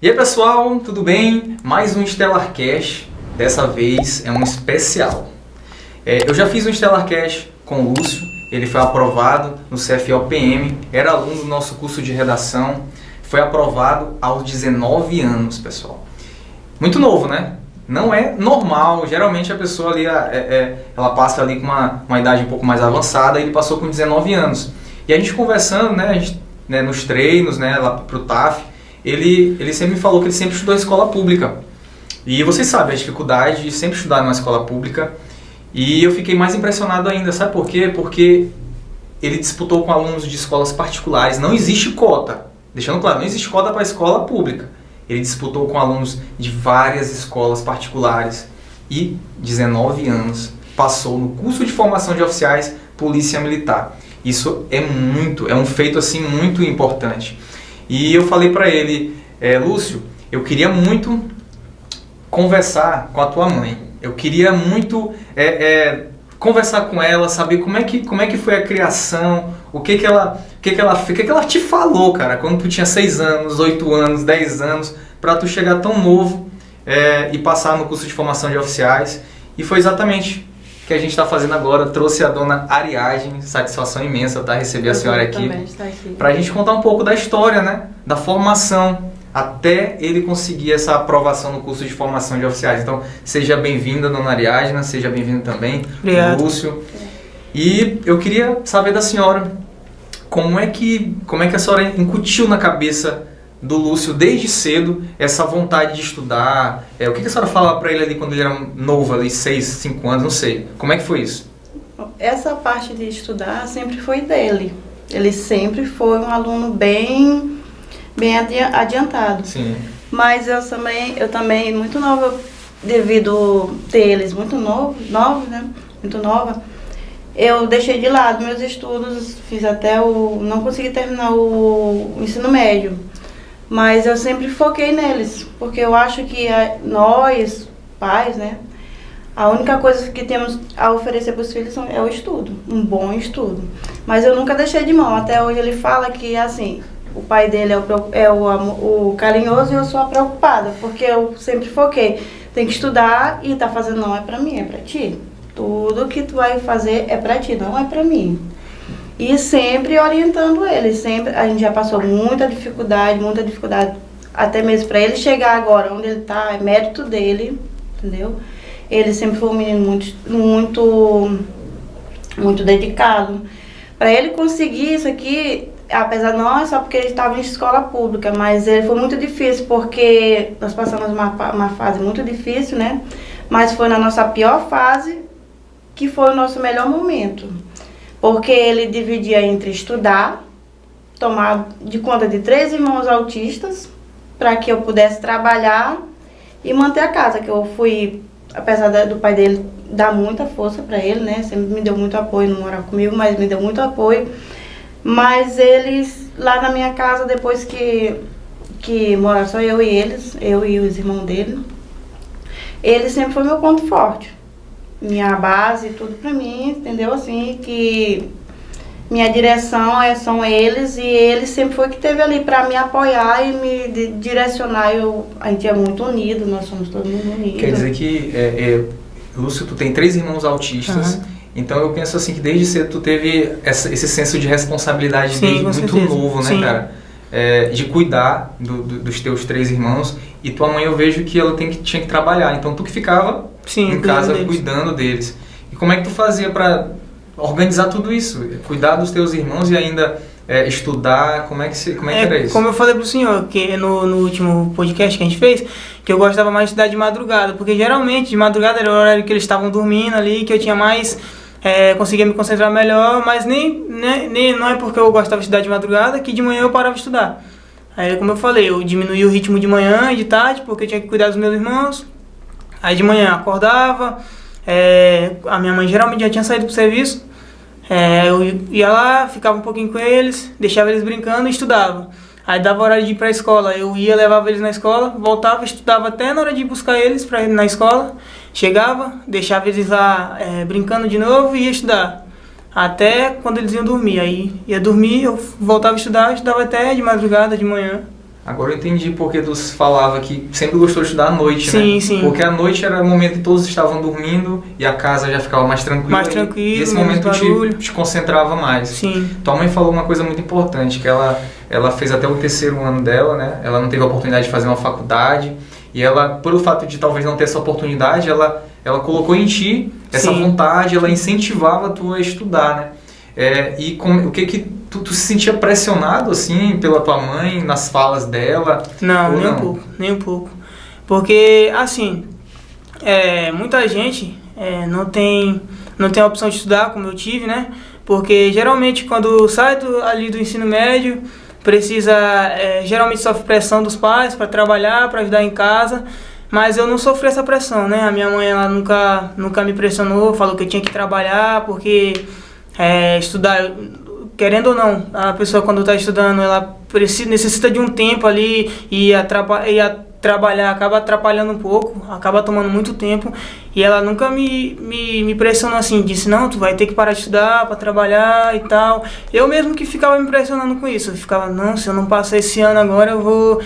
E aí pessoal, tudo bem? Mais um Stellar Cash, dessa vez é um especial. Eu já fiz um Stellar Cash com o Lúcio, ele foi aprovado no CFO-PM, era aluno do nosso curso de redação, foi aprovado aos 19 anos, pessoal. Muito novo, né? Não é normal, geralmente a pessoa ali, ela passa ali com uma idade um pouco mais avançada, ele passou com 19 anos. E a gente conversando, né, nos treinos, né, lá pro TAF, ele sempre me falou que ele sempre estudou em escola pública. E vocês sabem a dificuldade de sempre estudar numa escola pública. E eu fiquei mais impressionado ainda, sabe por quê? Porque ele disputou com alunos de escolas particulares, não existe cota. Deixando claro, não existe cota para a escola pública. Ele disputou com alunos de várias escolas particulares e 19 anos passou no curso de formação de oficiais Polícia Militar. Isso é um feito assim muito importante. E eu falei para ele, Lúcio, eu queria muito conversar com a tua mãe. Eu queria muito conversar com ela, saber como é que foi a criação, o que ela te falou, cara, quando tu tinha 6 anos, 8 anos, 10 anos, para tu chegar tão novo e passar no curso de formação de oficiais. E foi exatamente o que a gente está fazendo agora. Trouxe a dona Ariadne, satisfação imensa, tá? Receber a senhora aqui, para a gente contar um pouco da história, né? Da formação, até ele conseguir essa aprovação no curso de formação de oficiais. Então, seja bem-vinda, dona Ariadne, seja bem-vindo também, Obrigado. Lúcio. E eu queria saber da senhora, como é que a senhora incutiu na cabeça do Lúcio desde cedo essa vontade de estudar? O que a senhora falava para ele ali quando ele era novo, ali 6, 5 anos, não sei. Como é que foi isso? Essa parte de estudar sempre foi dele. Ele sempre foi um aluno bem adiantado. Sim. Mas eu também muito nova, devido ter eles muito novos, né? Muito nova. Eu deixei de lado meus estudos, não consegui terminar o ensino médio. Mas eu sempre foquei neles, porque eu acho que nós, pais, né, a única coisa que temos a oferecer para os filhos é o estudo, um bom estudo. Mas eu nunca deixei de mão, até hoje ele fala que, assim, o pai dele é o carinhoso e eu sou a preocupada, porque eu sempre foquei, tem que estudar e tá fazendo, não é para mim, é para ti. Tudo que tu vai fazer é para ti, não é para mim. E sempre orientando ele, a gente já passou muita dificuldade, até mesmo para ele chegar agora onde ele está, é mérito dele, entendeu? Ele sempre foi um menino muito dedicado. Para ele conseguir isso aqui, apesar não é só porque ele estava em escola pública, mas ele foi muito difícil, porque nós passamos uma fase muito difícil, né? Mas foi na nossa pior fase que foi o nosso melhor momento. Porque ele dividia entre estudar, tomar de conta de 3 irmãos autistas, para que eu pudesse trabalhar e manter a casa, que eu fui, apesar do pai dele dar muita força para ele, né, sempre me deu muito apoio, não morava comigo, mas me deu muito apoio. Mas eles, lá na minha casa, depois que moraram só eu e os irmãos dele, ele sempre foi meu ponto forte. Minha base, tudo pra mim, entendeu? Assim, que minha direção são eles, e ele sempre foi que esteve ali pra me apoiar e me direcionar. A gente é muito unido, nós somos todo mundo unidos. Quer dizer que, Lúcio, tu tem 3 irmãos autistas, então eu penso assim que desde cedo tu teve esse senso de responsabilidade muito novo, né, cara? De cuidar dos teus 3 irmãos, e tua mãe eu vejo que ela tinha que trabalhar, então tu que ficava em casa cuidando deles. E como é que tu fazia para organizar tudo isso? Cuidar dos teus irmãos e ainda estudar, como é que era isso? Como eu falei pro senhor, que no último podcast que a gente fez, que eu gostava mais de estudar de madrugada, porque geralmente de madrugada era o horário que eles estavam dormindo ali, que eu tinha mais... conseguia me concentrar melhor, mas não é porque eu gostava de estudar de madrugada que de manhã eu parava de estudar. Aí, como eu falei, eu diminuí o ritmo de manhã e de tarde, porque eu tinha que cuidar dos meus irmãos. Aí de manhã acordava, a minha mãe geralmente já tinha saído pro serviço, eu ia lá, ficava um pouquinho com eles, deixava eles brincando e estudava. Aí dava horário de ir pra escola, eu ia, levava eles na escola, voltava, estudava até na hora de buscar eles pra ir na escola. Chegava, deixava eles lá brincando de novo e ia estudar. Até quando eles iam dormir. Aí ia dormir, eu voltava a estudar, estudava até de madrugada, de manhã. Agora eu entendi porque tu falava que sempre gostou de estudar à noite, Sim, né? sim. Porque à noite era o momento que todos estavam dormindo e a casa já ficava mais tranquila. Mais tranquilo, E esse menos momento barulho. te concentrava mais. Sim. Tua mãe falou uma coisa muito importante, que ela fez até o 3º ano dela, né? Ela não teve a oportunidade de fazer uma faculdade. E ela, pelo fato de talvez não ter essa oportunidade, ela colocou em ti essa Sim. vontade, ela incentivava tu a estudar, né? O que tu se sentia pressionado, assim, pela tua mãe, nas falas dela? Não, ou nem um pouco, nem um pouco. Porque, assim, muita gente não tem a opção de estudar, como eu tive, né? Porque, geralmente, quando sai ali do ensino médio, precisa, geralmente sofre pressão dos pais para trabalhar, para ajudar em casa. Mas eu não sofri essa pressão, né? A minha mãe, ela nunca me pressionou, falou que eu tinha que trabalhar, porque estudar, querendo ou não, a pessoa quando está estudando, ela necessita de um tempo ali e trabalhar acaba atrapalhando um pouco, acaba tomando muito tempo, e ela nunca me pressionou assim, disse, não, tu vai ter que parar de estudar para trabalhar e tal. Eu mesmo que ficava me pressionando com isso, eu ficava, não, se eu não passar esse ano agora, eu vou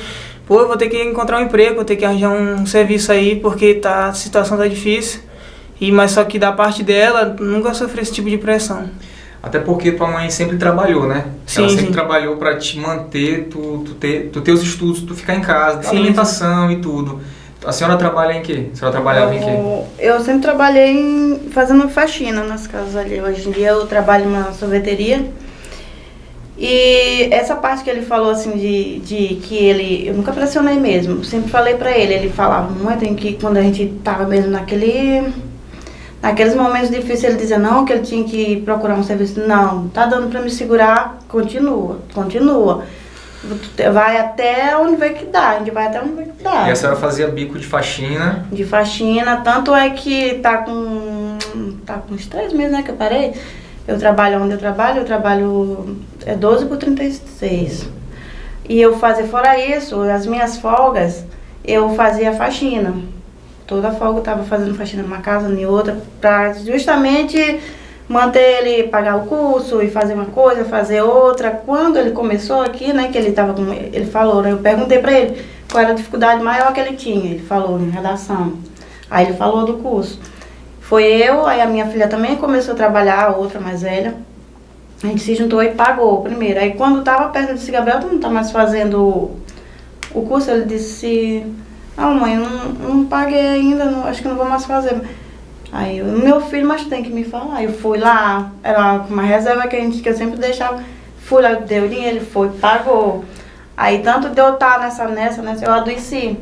ter que encontrar um emprego, vou ter que arranjar um serviço aí, porque a situação tá difícil. Mas só que da parte dela, nunca sofri esse tipo de pressão. Até porque tua mãe sempre trabalhou, né? Sim, ela sempre sim. trabalhou para te manter, tu ter os estudos, tu ficar em casa, Sim, alimentação e tudo. A senhora trabalha em quê? A senhora trabalhava em quê? Eu sempre trabalhei fazendo faxina nas casas ali. Hoje em dia eu trabalho numa sorveteria. E essa parte que ele falou assim de que eu nunca pressionei mesmo, sempre falei pra ele falava muito em que quando a gente tava mesmo naqueles momentos difíceis, ele dizia não, que ele tinha que procurar um serviço, não, tá dando pra me segurar, continua, vai até onde vai que dá, a gente vai até onde vai que dá. E a senhora fazia bico de faxina? De faxina, tanto é que tá com uns 3 meses, né, que eu parei. Eu trabalho onde eu trabalho 12 por 36. E eu fazia, fora isso, as minhas folgas, eu fazia faxina. Toda folga eu estava fazendo faxina numa casa, em outra, para justamente manter ele, pagar o curso e fazer uma coisa, fazer outra. Quando ele começou aqui, né, que ele falou, né, eu perguntei para ele qual era a dificuldade maior que ele tinha. Ele falou em redação. Aí ele falou do curso. Foi eu, aí a minha filha também começou a trabalhar, a outra mais velha. A gente se juntou e pagou primeiro. Aí quando estava perto, eu disse, Gabriel, tu não está mais fazendo o curso? Ele disse, não, mãe, eu não paguei ainda, acho que não vou mais fazer. Aí, meu filho, mas tem que me falar. Eu fui lá, era uma reserva que eu sempre deixava. Fui lá, deu dinheiro, ele foi, pagou. Aí, tanto de eu estar nessa, eu adoeci.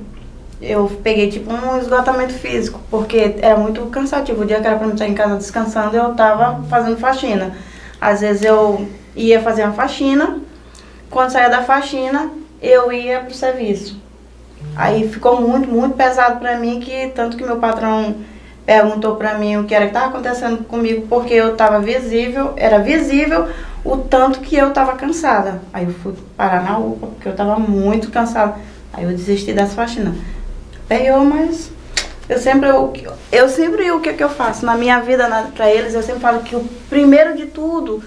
Eu peguei, tipo, um esgotamento físico, porque era muito cansativo. O dia que era pra mim estar em casa descansando, eu tava fazendo faxina. Às vezes eu ia fazer uma faxina, quando saía da faxina, eu ia pro serviço. Aí ficou muito, muito pesado pra mim, que tanto que meu patrão perguntou pra mim o que era que estava acontecendo comigo, porque eu estava era visível o tanto que eu estava cansada. Aí eu fui parar na UPA, porque eu estava muito cansada. Aí eu desisti das faxinas. Mas eu sempre o que eu faço na minha vida, pra eles, eu sempre falo que o primeiro de tudo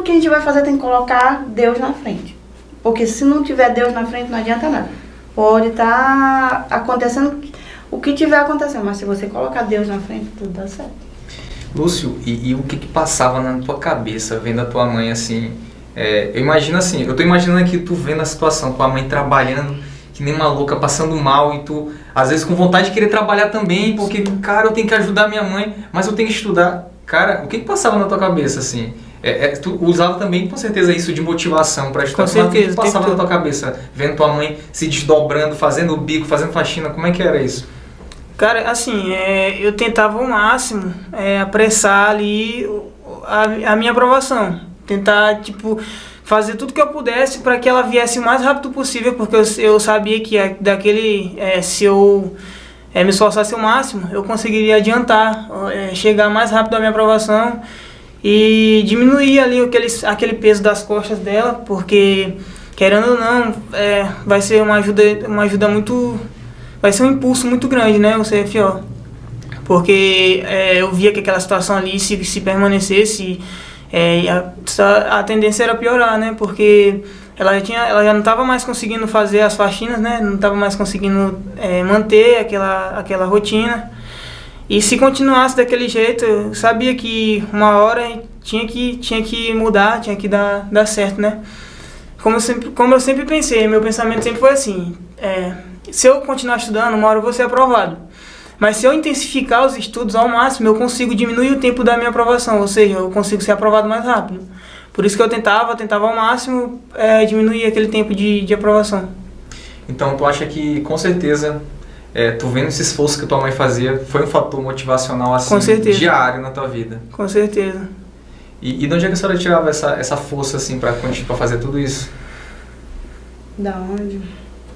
que a gente vai fazer tem que colocar Deus na frente. Porque se não tiver Deus na frente, não adianta nada. Pode estar acontecendo o que tiver acontecendo, mas se você colocar Deus na frente, tudo dá certo. Lúcio, e o que passava na tua cabeça vendo a tua mãe assim? Eu imagino assim, eu tô imaginando aqui tu vendo a situação, tua mãe trabalhando que nem uma louca, passando mal, e tu às vezes com vontade de querer trabalhar também, porque, cara, eu tenho que ajudar minha mãe, mas eu tenho que estudar. Cara, o que passava na tua cabeça assim? Tu usava também, com certeza, isso de motivação para estudar. Com certeza. Mas o que passava na tua cabeça, vendo tua mãe se desdobrando, fazendo o bico, fazendo faxina, como é que era isso? Cara, assim, eu tentava ao máximo apressar ali a minha aprovação. Tentar, tipo, fazer tudo que eu pudesse para que ela viesse o mais rápido possível, porque eu sabia que se eu me esforçasse ao máximo, eu conseguiria adiantar, chegar mais rápido à minha aprovação e diminuir ali aquele peso das costas dela, porque, querendo ou não, vai ser uma ajuda muito... Vai ser um impulso muito grande, né, o CFO. Porque eu via que aquela situação ali, se permanecesse, a tendência era piorar, né, porque ela já não estava mais conseguindo fazer as faxinas, né? Não estava mais conseguindo manter aquela rotina. E se continuasse daquele jeito, eu sabia que uma hora tinha que mudar, tinha que dar certo, né? Como eu sempre pensei, meu pensamento sempre foi assim, se eu continuar estudando, uma hora eu vou ser aprovado. Mas se eu intensificar os estudos ao máximo, eu consigo diminuir o tempo da minha aprovação, ou seja, eu consigo ser aprovado mais rápido. Por isso que eu tentava ao máximo diminuir aquele tempo de aprovação. Então tu acha que com certeza, tu vendo esse esforço que tua mãe fazia, foi um fator motivacional assim, diário na tua vida? Com certeza. E de onde é que a senhora tirava essa força assim para fazer tudo isso? Da onde?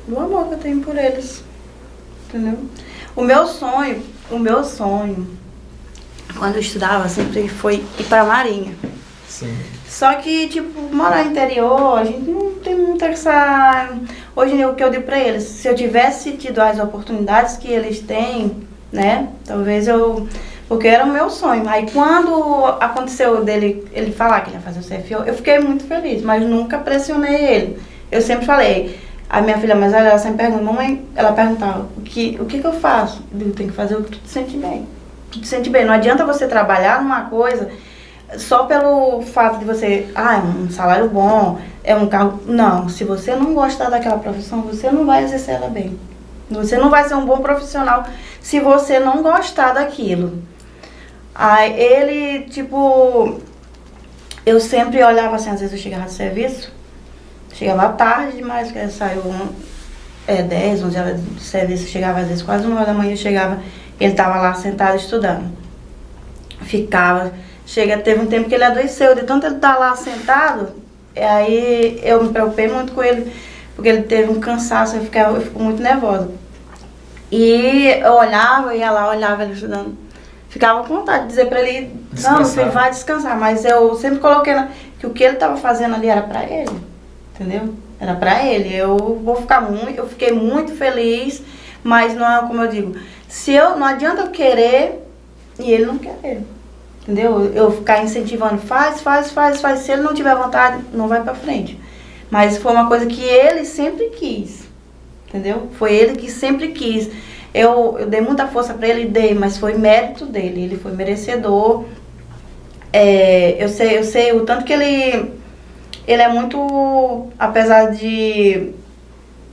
Do amor que eu tenho por eles, entendeu? O meu sonho, quando eu estudava, sempre foi ir pra Marinha. Sim. Só que, tipo, morar no interior, a gente não tem muita essa... Hoje, o que eu digo pra eles, se eu tivesse tido as oportunidades que eles têm, né, talvez eu... Porque era o meu sonho. Aí, quando aconteceu ele falar que ele ia fazer o CFO, eu fiquei muito feliz, mas nunca pressionei ele. Eu sempre falei, a minha filha mais velha, ela sempre pergunta, mamãe, ela perguntava, o que eu faço? Eu digo, tem que fazer o que tu te sente bem. Tu te sente bem. Não adianta você trabalhar numa coisa só pelo fato de você, é um salário bom, é um carro. Não, se você não gostar daquela profissão, você não vai exercer ela bem. Você não vai ser um bom profissional se você não gostar daquilo. Aí ele, tipo, eu sempre olhava assim, às vezes eu chegava do serviço, chegava tarde demais, porque saiu 10, 11 horas de serviço, chegava às vezes quase 1 hora da manhã, ele estava lá sentado estudando. Teve um tempo que ele adoeceu, de tanto ele estar lá sentado, aí eu me preocupei muito com ele, porque ele teve um cansaço, eu fico muito nervosa. E eu ia lá, olhava ele estudando. Ficava com vontade de dizer pra ele, não, meu filho, vai descansar, mas eu sempre coloquei que o que ele estava fazendo ali era pra ele, entendeu? Era pra ele, eu fiquei muito feliz, mas não é como eu digo, não adianta eu querer e ele não querer. Entendeu? Eu ficar incentivando, faz. Se ele não tiver vontade, não vai pra frente. Mas foi uma coisa que ele sempre quis. Entendeu? Foi ele que sempre quis. Eu dei muita força pra ele, mas foi mérito dele. Ele foi merecedor. Eu sei o tanto que ele é muito... Apesar de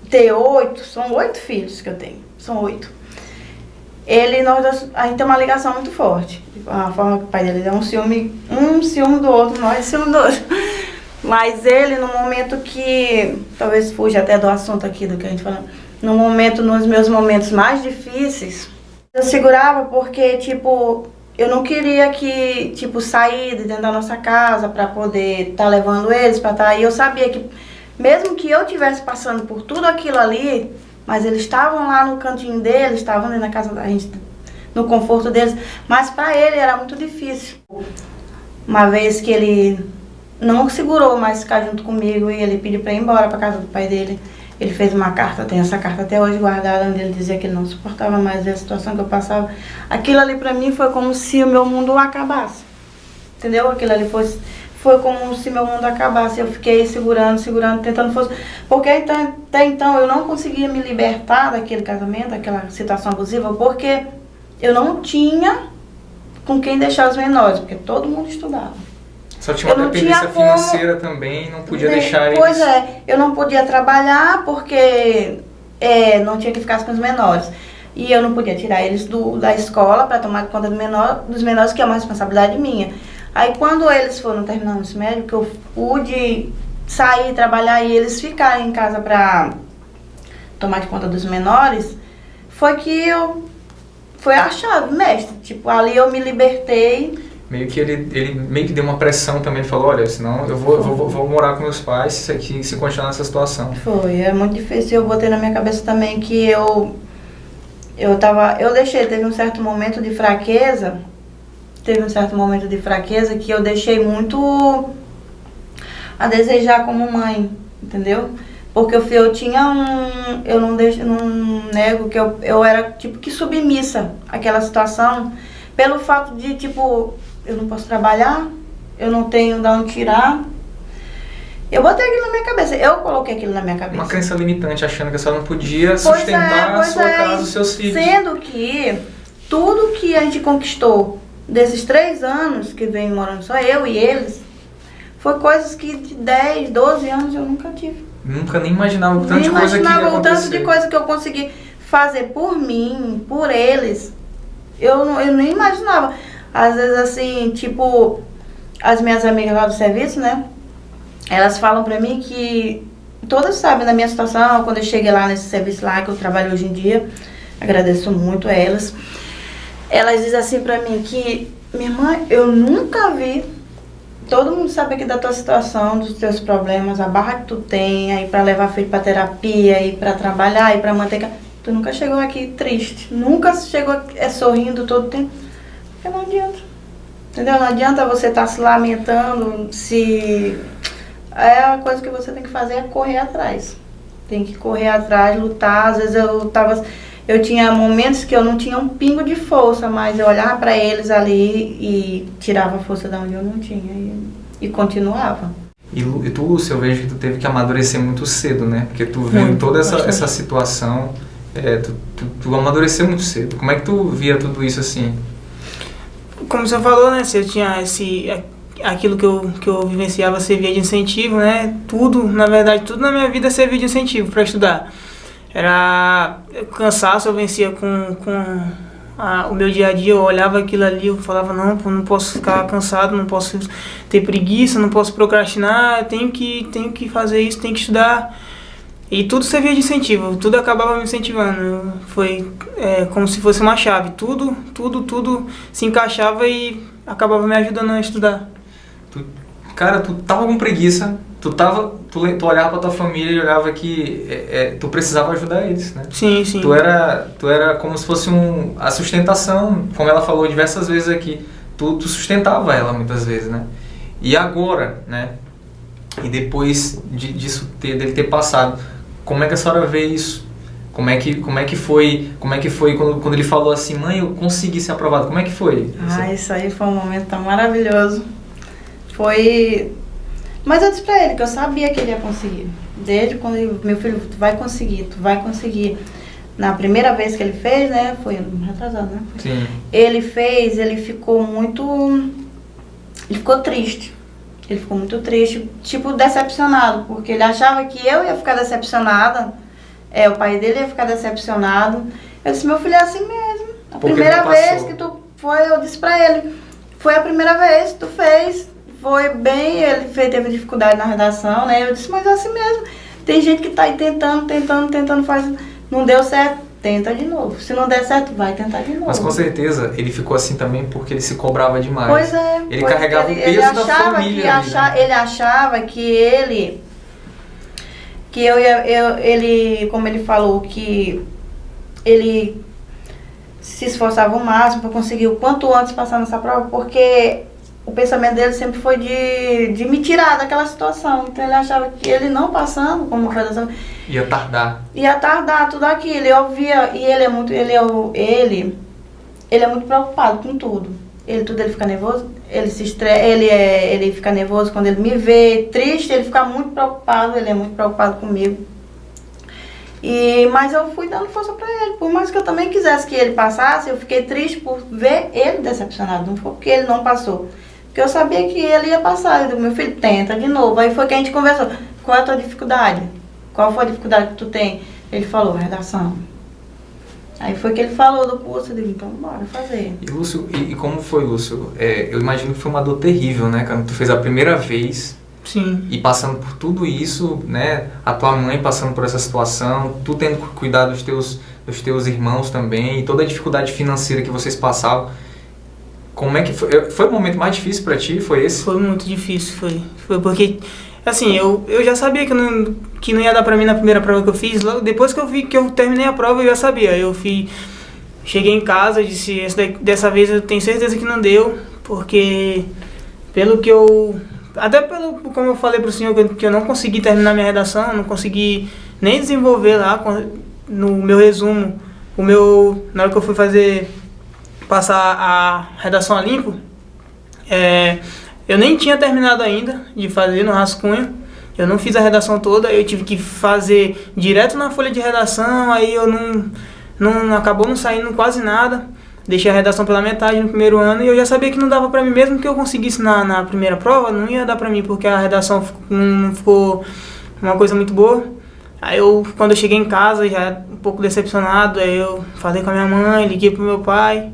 ter 8, são 8 filhos que eu tenho. São 8. A gente tem uma ligação muito forte. A forma que o pai dele é um ciúme do outro, nós ciúme do outro. Mas ele, no momento que, talvez fuja até do assunto aqui do que a gente falou, nos meus momentos mais difíceis, eu segurava porque, tipo, eu não queria que, tipo, sair de dentro da nossa casa pra poder estar levando eles pra estar. E eu sabia que, mesmo que eu estivesse passando por tudo aquilo ali, mas eles estavam lá no cantinho deles, estavam dentro da casa da gente, no conforto deles. Mas para ele era muito difícil. Uma vez que ele não segurou mais ficar junto comigo e ele pediu para ir embora para casa do pai dele, ele fez uma carta, tem essa carta até hoje guardada, onde ele dizia que ele não suportava mais a situação que eu passava. Aquilo ali para mim foi como se o meu mundo acabasse. Entendeu? Aquilo ali foi como se meu mundo acabasse. Eu fiquei segurando, tentando força. Porque até então eu não conseguia me libertar daquele casamento, daquela situação abusiva, porque eu não tinha com quem deixar os menores, porque todo mundo estudava. Só tinha uma dependência financeira também, não podia deixar eles... Pois eu não podia trabalhar porque não tinha que ficar com os menores. E eu não podia tirar eles da escola para tomar conta dos menores, que é uma responsabilidade minha. Aí quando eles foram terminando o ensino médio, que eu pude sair, trabalhar e eles ficarem em casa para tomar conta dos menores, foi a chave, mestre. Tipo, ali eu me libertei. Meio que ele meio que deu uma pressão também, ele falou, olha, senão eu vou morar com meus pais se continuar nessa situação. É muito difícil. Eu botei na minha cabeça também que eu deixei, teve um certo momento de fraqueza, que eu deixei muito a desejar como mãe, entendeu? Porque eu não nego que eu era tipo que submissa àquela situação, pelo fato de, tipo, eu não posso trabalhar, eu não tenho de onde tirar, Eu botei aquilo na minha cabeça, eu coloquei aquilo na minha cabeça. Uma crença limitante, achando que a senhora não podia sustentar a sua casa, os seus filhos. Sendo que tudo que a gente conquistou desses 3 anos que vem morando só eu e eles, foi coisas que de 10, 12 anos eu nunca tive. Nunca nem imaginava o tanto de coisa que ia acontecer. O tanto de coisa que eu consegui fazer por mim, por eles, eu nem imaginava. Às vezes assim, tipo, as minhas amigas lá do serviço, né? Elas falam pra mim que todas sabem da minha situação, quando eu cheguei lá nesse serviço lá que eu trabalho hoje em dia, agradeço muito a elas. Elas dizem assim pra mim que, minha irmã, eu nunca vi, todo mundo sabe aqui da tua situação, dos teus problemas, a barra que tu tem, aí pra levar filho pra terapia, aí pra trabalhar, aí pra manter... Tu nunca chegou aqui triste, nunca chegou sorrindo todo o tempo, porque não adianta. Entendeu? Não adianta você estar se lamentando, se... A coisa que você tem que fazer é correr atrás. Tem que correr atrás, lutar. Às vezes eu tinha momentos que eu não tinha um pingo de força, mas eu olhava para eles ali e tirava a força de onde eu não tinha e continuava. E tu, Lúcia, eu vejo que tu teve que amadurecer muito cedo, né? Porque tu viu toda essa situação, tu amadureceu muito cedo. Como é que tu via tudo isso assim? Como você falou, né? Se eu tinha aquilo que eu vivenciava servia de incentivo, né? Tudo, na verdade, tudo na minha vida servia de incentivo para estudar. Era cansaço, eu vencia com o meu dia a dia, eu olhava aquilo ali, eu falava, não posso ficar cansado, não posso ter preguiça, não posso procrastinar, eu tenho que fazer isso, tenho que estudar. E tudo servia de incentivo, tudo acabava me incentivando. Foi como se fosse uma chave, tudo se encaixava e acabava me ajudando a estudar. Cara, tu tava com preguiça, tu olhava pra tua família e olhava que tu precisava ajudar eles, né? Sim, sim. Tu era como se fosse a sustentação, como ela falou diversas vezes aqui, tu sustentava ela muitas vezes, né? E agora, né? E depois dele ter passado, como é que a senhora vê isso? Como é que foi quando ele falou assim, mãe, eu consegui ser aprovado, como é que foi? Isso aí foi um momento tão maravilhoso. Mas eu disse pra ele que eu sabia que ele ia conseguir. Desde quando meu filho, tu vai conseguir. Na primeira vez que ele fez, né, foi retrasado, né? Sim. Ele ficou triste. Ele ficou muito triste, tipo decepcionado, porque ele achava que eu ia ficar decepcionada, o pai dele ia ficar decepcionado. Eu disse, meu filho, é assim mesmo. A primeira vez que tu foi, eu disse pra ele, foi a primeira vez que tu fez. Foi bem, ele teve dificuldade na redação, né? Eu disse, mas é assim mesmo. Tem gente que tá aí tentando, faz, não deu certo, tenta de novo. Se não der certo, vai tentar de novo. Mas com certeza ele ficou assim também porque ele se cobrava demais. Pois é. Ele carregava o peso da família. Ele achava que ele, como ele falou, que ele se esforçava o máximo para conseguir o quanto antes passar nessa prova, porque o pensamento dele sempre foi de me tirar daquela situação. Então ele achava que ele não passando como redação ia tardar tudo aquilo. Eu via, e ele é muito preocupado com tudo. Ele fica nervoso, ele se estressa, ele fica nervoso quando ele me vê triste, ele fica muito preocupado, ele é muito preocupado comigo. Mas eu fui dando força pra ele. Por mais que eu também quisesse que ele passasse, eu fiquei triste por ver ele decepcionado. Não foi porque ele não passou. Porque eu sabia que ele ia passar. Eu digo, meu filho, tenta de novo. Aí foi que a gente conversou. Qual é a tua dificuldade? Qual foi a dificuldade que tu tem? Ele falou, redação. Aí foi que ele falou do curso. Eu digo, então bora fazer. E Lúcio, e como foi, Lúcio? Eu imagino que foi uma dor terrível, né? Quando tu fez a primeira vez. Sim. E passando por tudo isso, né? A tua mãe passando por essa situação, tu tendo que cuidar dos teus irmãos também, e toda a dificuldade financeira que vocês passavam. Como é que foi? Foi o momento mais difícil pra ti? Foi esse? Foi muito difícil, foi porque, assim, eu já sabia que não ia dar pra mim na primeira prova que eu fiz. Logo depois que eu terminei a prova, eu já sabia. Cheguei em casa e disse, dessa vez eu tenho certeza que não deu, porque como eu falei pro senhor, que eu não consegui terminar minha redação, não consegui nem desenvolver lá no meu resumo, na hora que eu fui passar a redação a limpo, eu nem tinha terminado ainda de fazer no rascunho, Eu não fiz a redação toda, eu tive que fazer direto na folha de redação, aí eu acabou não saindo quase nada. Deixei a redação pela metade no primeiro ano e eu já sabia que não dava pra mim, mesmo que eu conseguisse na primeira prova, não ia dar pra mim, porque a redação não ficou uma coisa muito boa. Aí quando eu cheguei em casa, já um pouco decepcionado, aí eu falei com a minha mãe, liguei pro meu pai.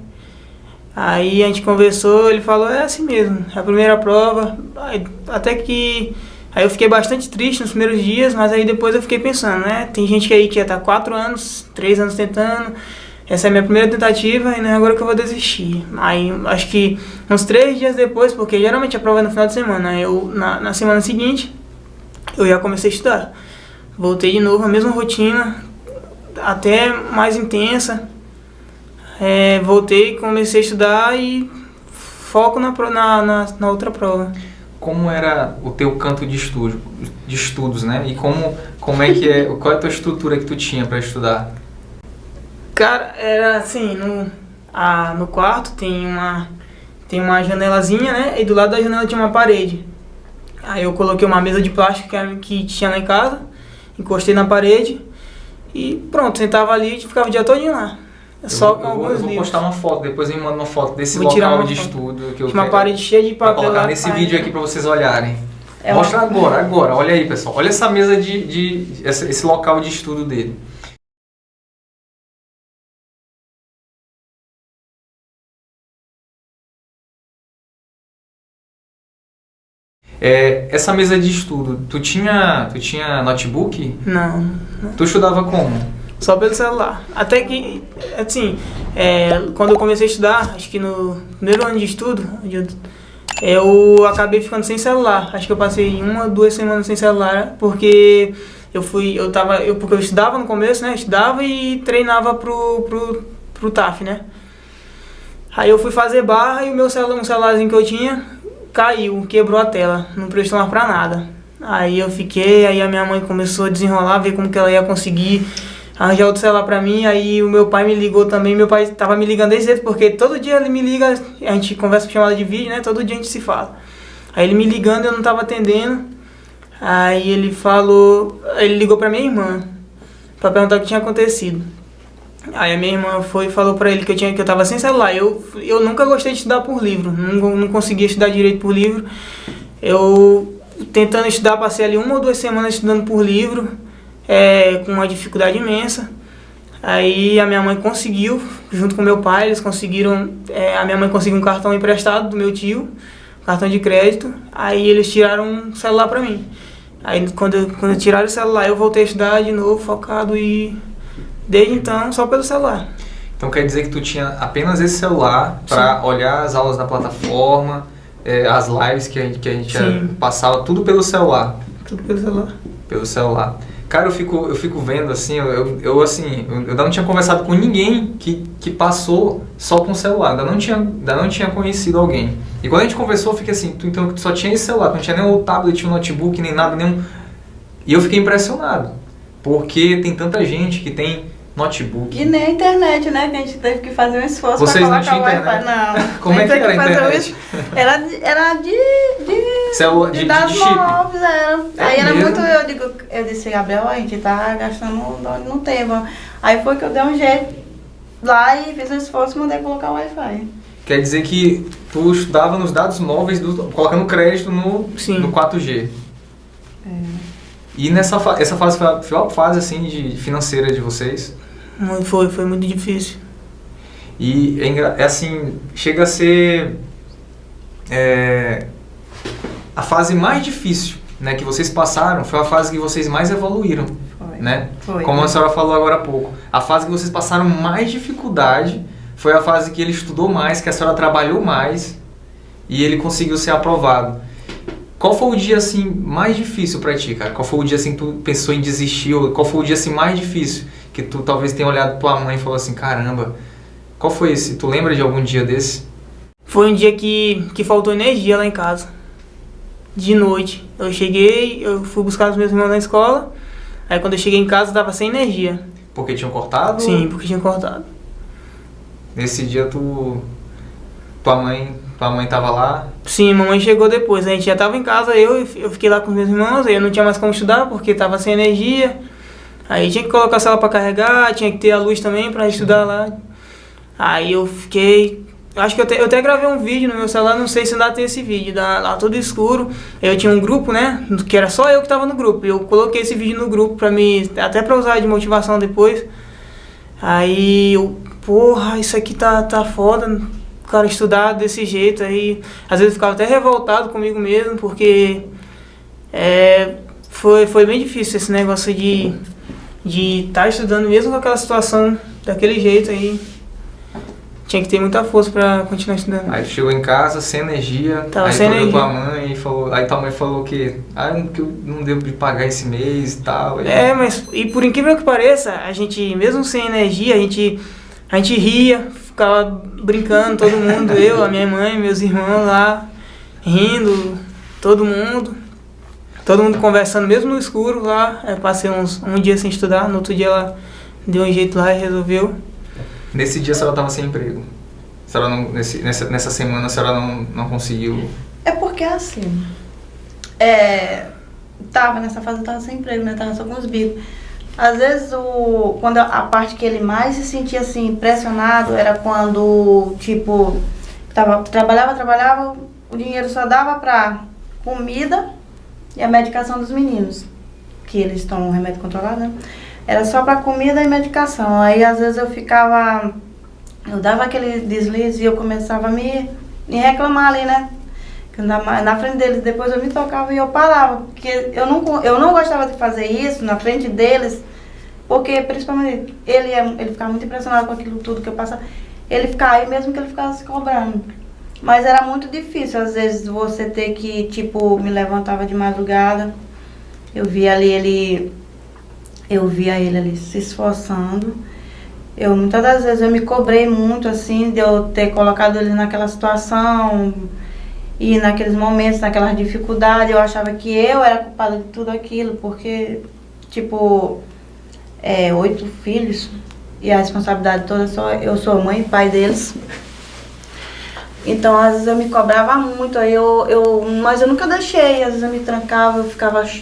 Aí a gente conversou, ele falou, é assim mesmo, é a primeira prova. Aí eu fiquei bastante triste nos primeiros dias, mas aí depois eu fiquei pensando, né? Tem gente aí que já tá 4 anos, 3 anos tentando. Essa é a minha primeira tentativa e não é agora que eu vou desistir. Aí acho que uns 3 dias depois, porque geralmente a prova é no final de semana, na semana seguinte eu já comecei a estudar. Voltei de novo, a mesma rotina, até mais intensa. Voltei, comecei a estudar e foco na outra prova. Como era o teu canto de estudos, né? E como é que qual é a tua estrutura que tu tinha para estudar? Cara, era assim, no quarto tem uma janelazinha, né? E do lado da janela tinha uma parede. Aí eu coloquei uma mesa de plástico que tinha lá em casa, encostei na parede e pronto, sentava ali e ficava o dia todinho lá. Eu vou postar uma foto, depois eu mando uma foto desse local de estudo que eu tinha uma parede cheia de papel. Vou colocar lá nesse vídeo aqui para vocês olharem. Mostra agora, olha aí, pessoal. Olha essa mesa esse local de estudo dele. Essa mesa de estudo, tu tinha notebook? Não. Tu estudava como? Só pelo celular. Até que, assim, quando eu comecei a estudar, acho que no primeiro ano de estudo, eu acabei ficando sem celular. Acho que eu passei 1 ou 2 semanas sem celular, porque porque eu estudava no começo, né? Estudava e treinava pro TAF, né? Aí eu fui fazer barra e um celularzinho que eu tinha caiu, quebrou a tela, não prestou mais pra nada. Aí a minha mãe começou a desenrolar, ver como que ela ia conseguir arranjar outro celular pra mim. Aí o meu pai me ligou também, meu pai tava me ligando desde cedo, porque todo dia ele me liga, a gente conversa por chamada de vídeo, né, todo dia a gente se fala. Aí ele me ligando, eu não tava atendendo, aí ele ligou pra minha irmã, pra perguntar o que tinha acontecido. Aí a minha irmã foi e falou pra ele que eu tava sem celular. Eu nunca gostei de estudar por livro, não conseguia estudar direito por livro. Eu tentando estudar, passei ali 1 ou 2 semanas estudando por livro, com uma dificuldade imensa. Aí a minha mãe conseguiu, junto com meu pai, eles conseguiram, a minha mãe conseguiu um cartão emprestado do meu tio, cartão de crédito. Aí eles tiraram um celular pra mim. Aí quando tiraram o celular, eu voltei a estudar de novo, focado, e desde então só pelo celular. Então quer dizer que tu tinha apenas esse celular para olhar as aulas da plataforma, as lives que a gente passava, tudo pelo celular? Tudo pelo celular. Pelo celular. Cara, eu fico vendo assim, eu ainda não tinha conversado com ninguém que passou só com o celular, ainda não tinha conhecido alguém. E quando a gente conversou, eu fiquei assim, então tu só tinha esse celular, tu não tinha nem o tablet, um notebook, nem nada, nenhum. E eu fiquei impressionado, porque tem tanta gente que tem notebook. E nem a internet, né? Que a gente teve que fazer um esforço para colocar o Wi-Fi. Não. Como é que era a internet? Era de dados móveis, Aí era muito, eu disse, Gabriel, a gente tá gastando onde não tem. Aí foi que eu dei um jeito lá e fiz um esforço e mandei colocar o Wi-Fi. Quer dizer que tu estudava nos dados móveis, colocando crédito no 4G. E essa fase foi a pior fase assim, financeira de vocês? Foi muito difícil. E assim, chega a ser a fase mais difícil, né, que vocês passaram, foi a fase que vocês mais evoluíram. Né? Foi. Como a senhora falou agora há pouco. A fase que vocês passaram mais dificuldade foi a fase que ele estudou mais, que a senhora trabalhou mais e ele conseguiu ser aprovado. Qual foi o dia assim mais difícil pra ti, cara? Qual foi o dia assim que tu pensou em desistir? Ou qual foi o dia assim mais difícil que tu talvez tenha olhado tua mãe e falou assim, caramba, qual foi esse? Tu lembra de algum dia desse? Foi um dia que faltou energia lá em casa. De noite. Eu fui buscar os meus irmãos na escola. Aí quando eu cheguei em casa, tava sem energia. Porque tinham cortado? Sim, porque tinham cortado. Nesse dia tua mãe Tua mãe tava lá? Sim, mamãe chegou depois. A gente já tava em casa, eu fiquei lá com meus irmãos, aí eu não tinha mais como estudar porque tava sem energia. Aí tinha que colocar a sala pra carregar, tinha que ter a luz também pra estudar lá. Aí eu fiquei... Acho que eu até gravei um vídeo no meu celular, não sei se ainda tem esse vídeo, lá todo escuro. Eu tinha um grupo, né, que era só eu que tava no grupo. Eu coloquei esse vídeo no grupo até pra usar de motivação depois. Aí eu, porra, isso aqui tá foda, cara, estudar desse jeito. Aí às vezes eu ficava até revoltado comigo mesmo, porque foi bem difícil esse negócio de estar estudando mesmo com aquela situação daquele jeito aí. Tinha que ter muita força pra continuar estudando. Aí tu chegou em casa sem energia, Tava aí sem tu olhou energia. tua mãe e falou, aí tua mãe falou que não deu de pagar esse mês e tal. Mas e por incrível que pareça, a gente, mesmo sem energia, a gente ria, ficava brincando, todo mundo, eu, a minha mãe, meus irmãos lá, rindo, todo mundo conversando, mesmo no escuro lá. Passei um dia sem estudar, no outro dia ela deu um jeito lá e resolveu. Nesse dia a senhora estava sem emprego? A senhora não, nessa semana a senhora não conseguiu? É porque assim, nessa fase eu tava sem emprego, né? Tava só com os bicos. Às vezes quando a parte que ele mais se sentia assim, pressionado era quando, tipo, trabalhava, o dinheiro só dava pra comida e a medicação dos meninos, que eles tomam remédio controlado, né? Era só pra comida e medicação. Aí às vezes eu dava aquele deslize e eu começava a me reclamar ali, né? Na frente deles, depois eu me tocava e eu parava. Porque eu não gostava de fazer isso na frente deles, porque principalmente ele ficava muito impressionado com aquilo tudo que eu passava. Ele ficava aí mesmo que ele ficava se cobrando. Mas era muito difícil, às vezes, você ter que, tipo, me levantava de madrugada. Eu via ele ali se esforçando. Muitas das vezes eu me cobrei muito, assim, de eu ter colocado ele naquela situação e naqueles momentos, naquelas dificuldades. Eu achava que eu era culpada de tudo aquilo, porque, tipo, 8 filhos e a responsabilidade toda eu sou mãe e pai deles. Então, às vezes eu me cobrava muito, mas eu nunca deixei. Às vezes eu me trancava,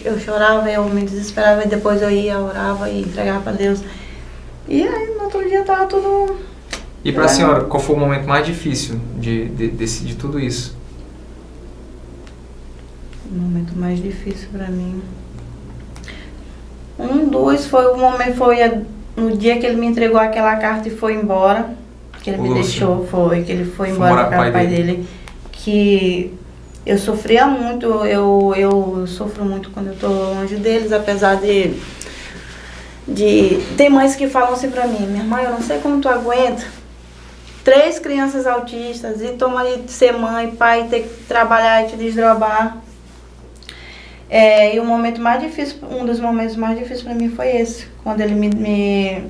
eu chorava, eu me desesperava e depois eu ia, orava e entregava para Deus. E aí, no outro dia tava tudo... E pra senhora, qual foi o momento mais difícil de tudo isso? O momento mais difícil pra mim... foi no dia que ele me entregou aquela carta e foi embora. Que ele me deixou, que ele foi embora para o pai dele. Que eu sofria muito, eu sofro muito quando eu tô longe deles, apesar de tem mães que falam assim pra mim, minha mãe, eu não sei como tu aguenta 3 crianças autistas e toma de ser mãe, pai, ter que trabalhar e te desdobrar. E um dos momentos mais difíceis pra mim foi esse, quando ele me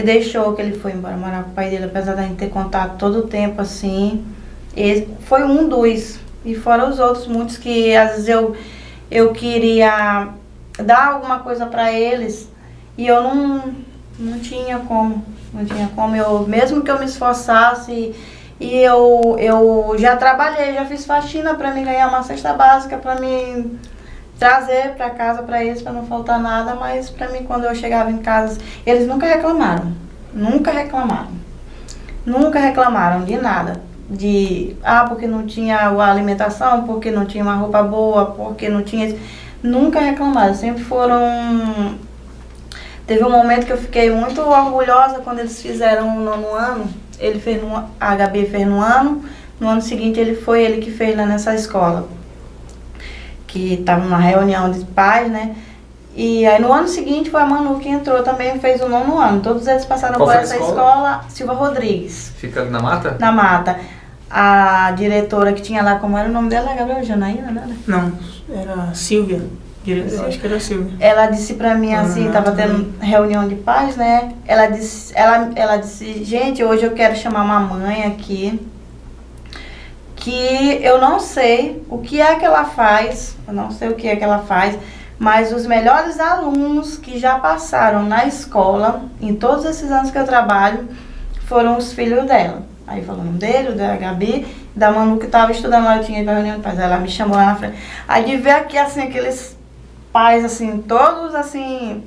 deixou, que ele foi embora morar com o pai dele, apesar da gente ter contato todo o tempo, assim. Esse foi um dos, e fora os outros muitos que às vezes eu queria dar alguma coisa pra eles e eu não tinha como, mesmo que eu me esforçasse e eu já trabalhei, já fiz faxina pra me ganhar uma cesta básica, pra me trazer para casa para eles, para não faltar nada, mas para mim, quando eu chegava em casa, eles nunca reclamaram de nada, porque não tinha a alimentação, porque não tinha uma roupa boa, porque não tinha, nunca reclamaram, sempre foram. Teve um momento que eu fiquei muito orgulhosa quando eles fizeram o 9º ano, a Gabi fez no ano seguinte ele que fez lá nessa escola, que estava numa reunião de pais, né? E aí no ano seguinte foi a Manu que entrou também, fez o 9º ano. Todos eles passaram por essa escola, Silva Rodrigues. Fica na Mata? Na Mata. A diretora que tinha lá, como era o nome dela? Gabriela Janaína, né? Não, era Silvia. Acho que era Silvia. Ela disse pra mim assim, tava tendo reunião de pais, né? Ela disse, gente, hoje eu quero chamar uma mãe aqui, que eu não sei o que é que ela faz, mas os melhores alunos que já passaram na escola, em todos esses anos que eu trabalho, foram os filhos dela. Aí falou o nome dele, da Gabi, da Manu que tava estudando lá, eu tinha ido pra reunião de pais. Aí ela me chamou lá na frente. Aí de ver aqui, assim, aqueles pais, assim, todos, assim,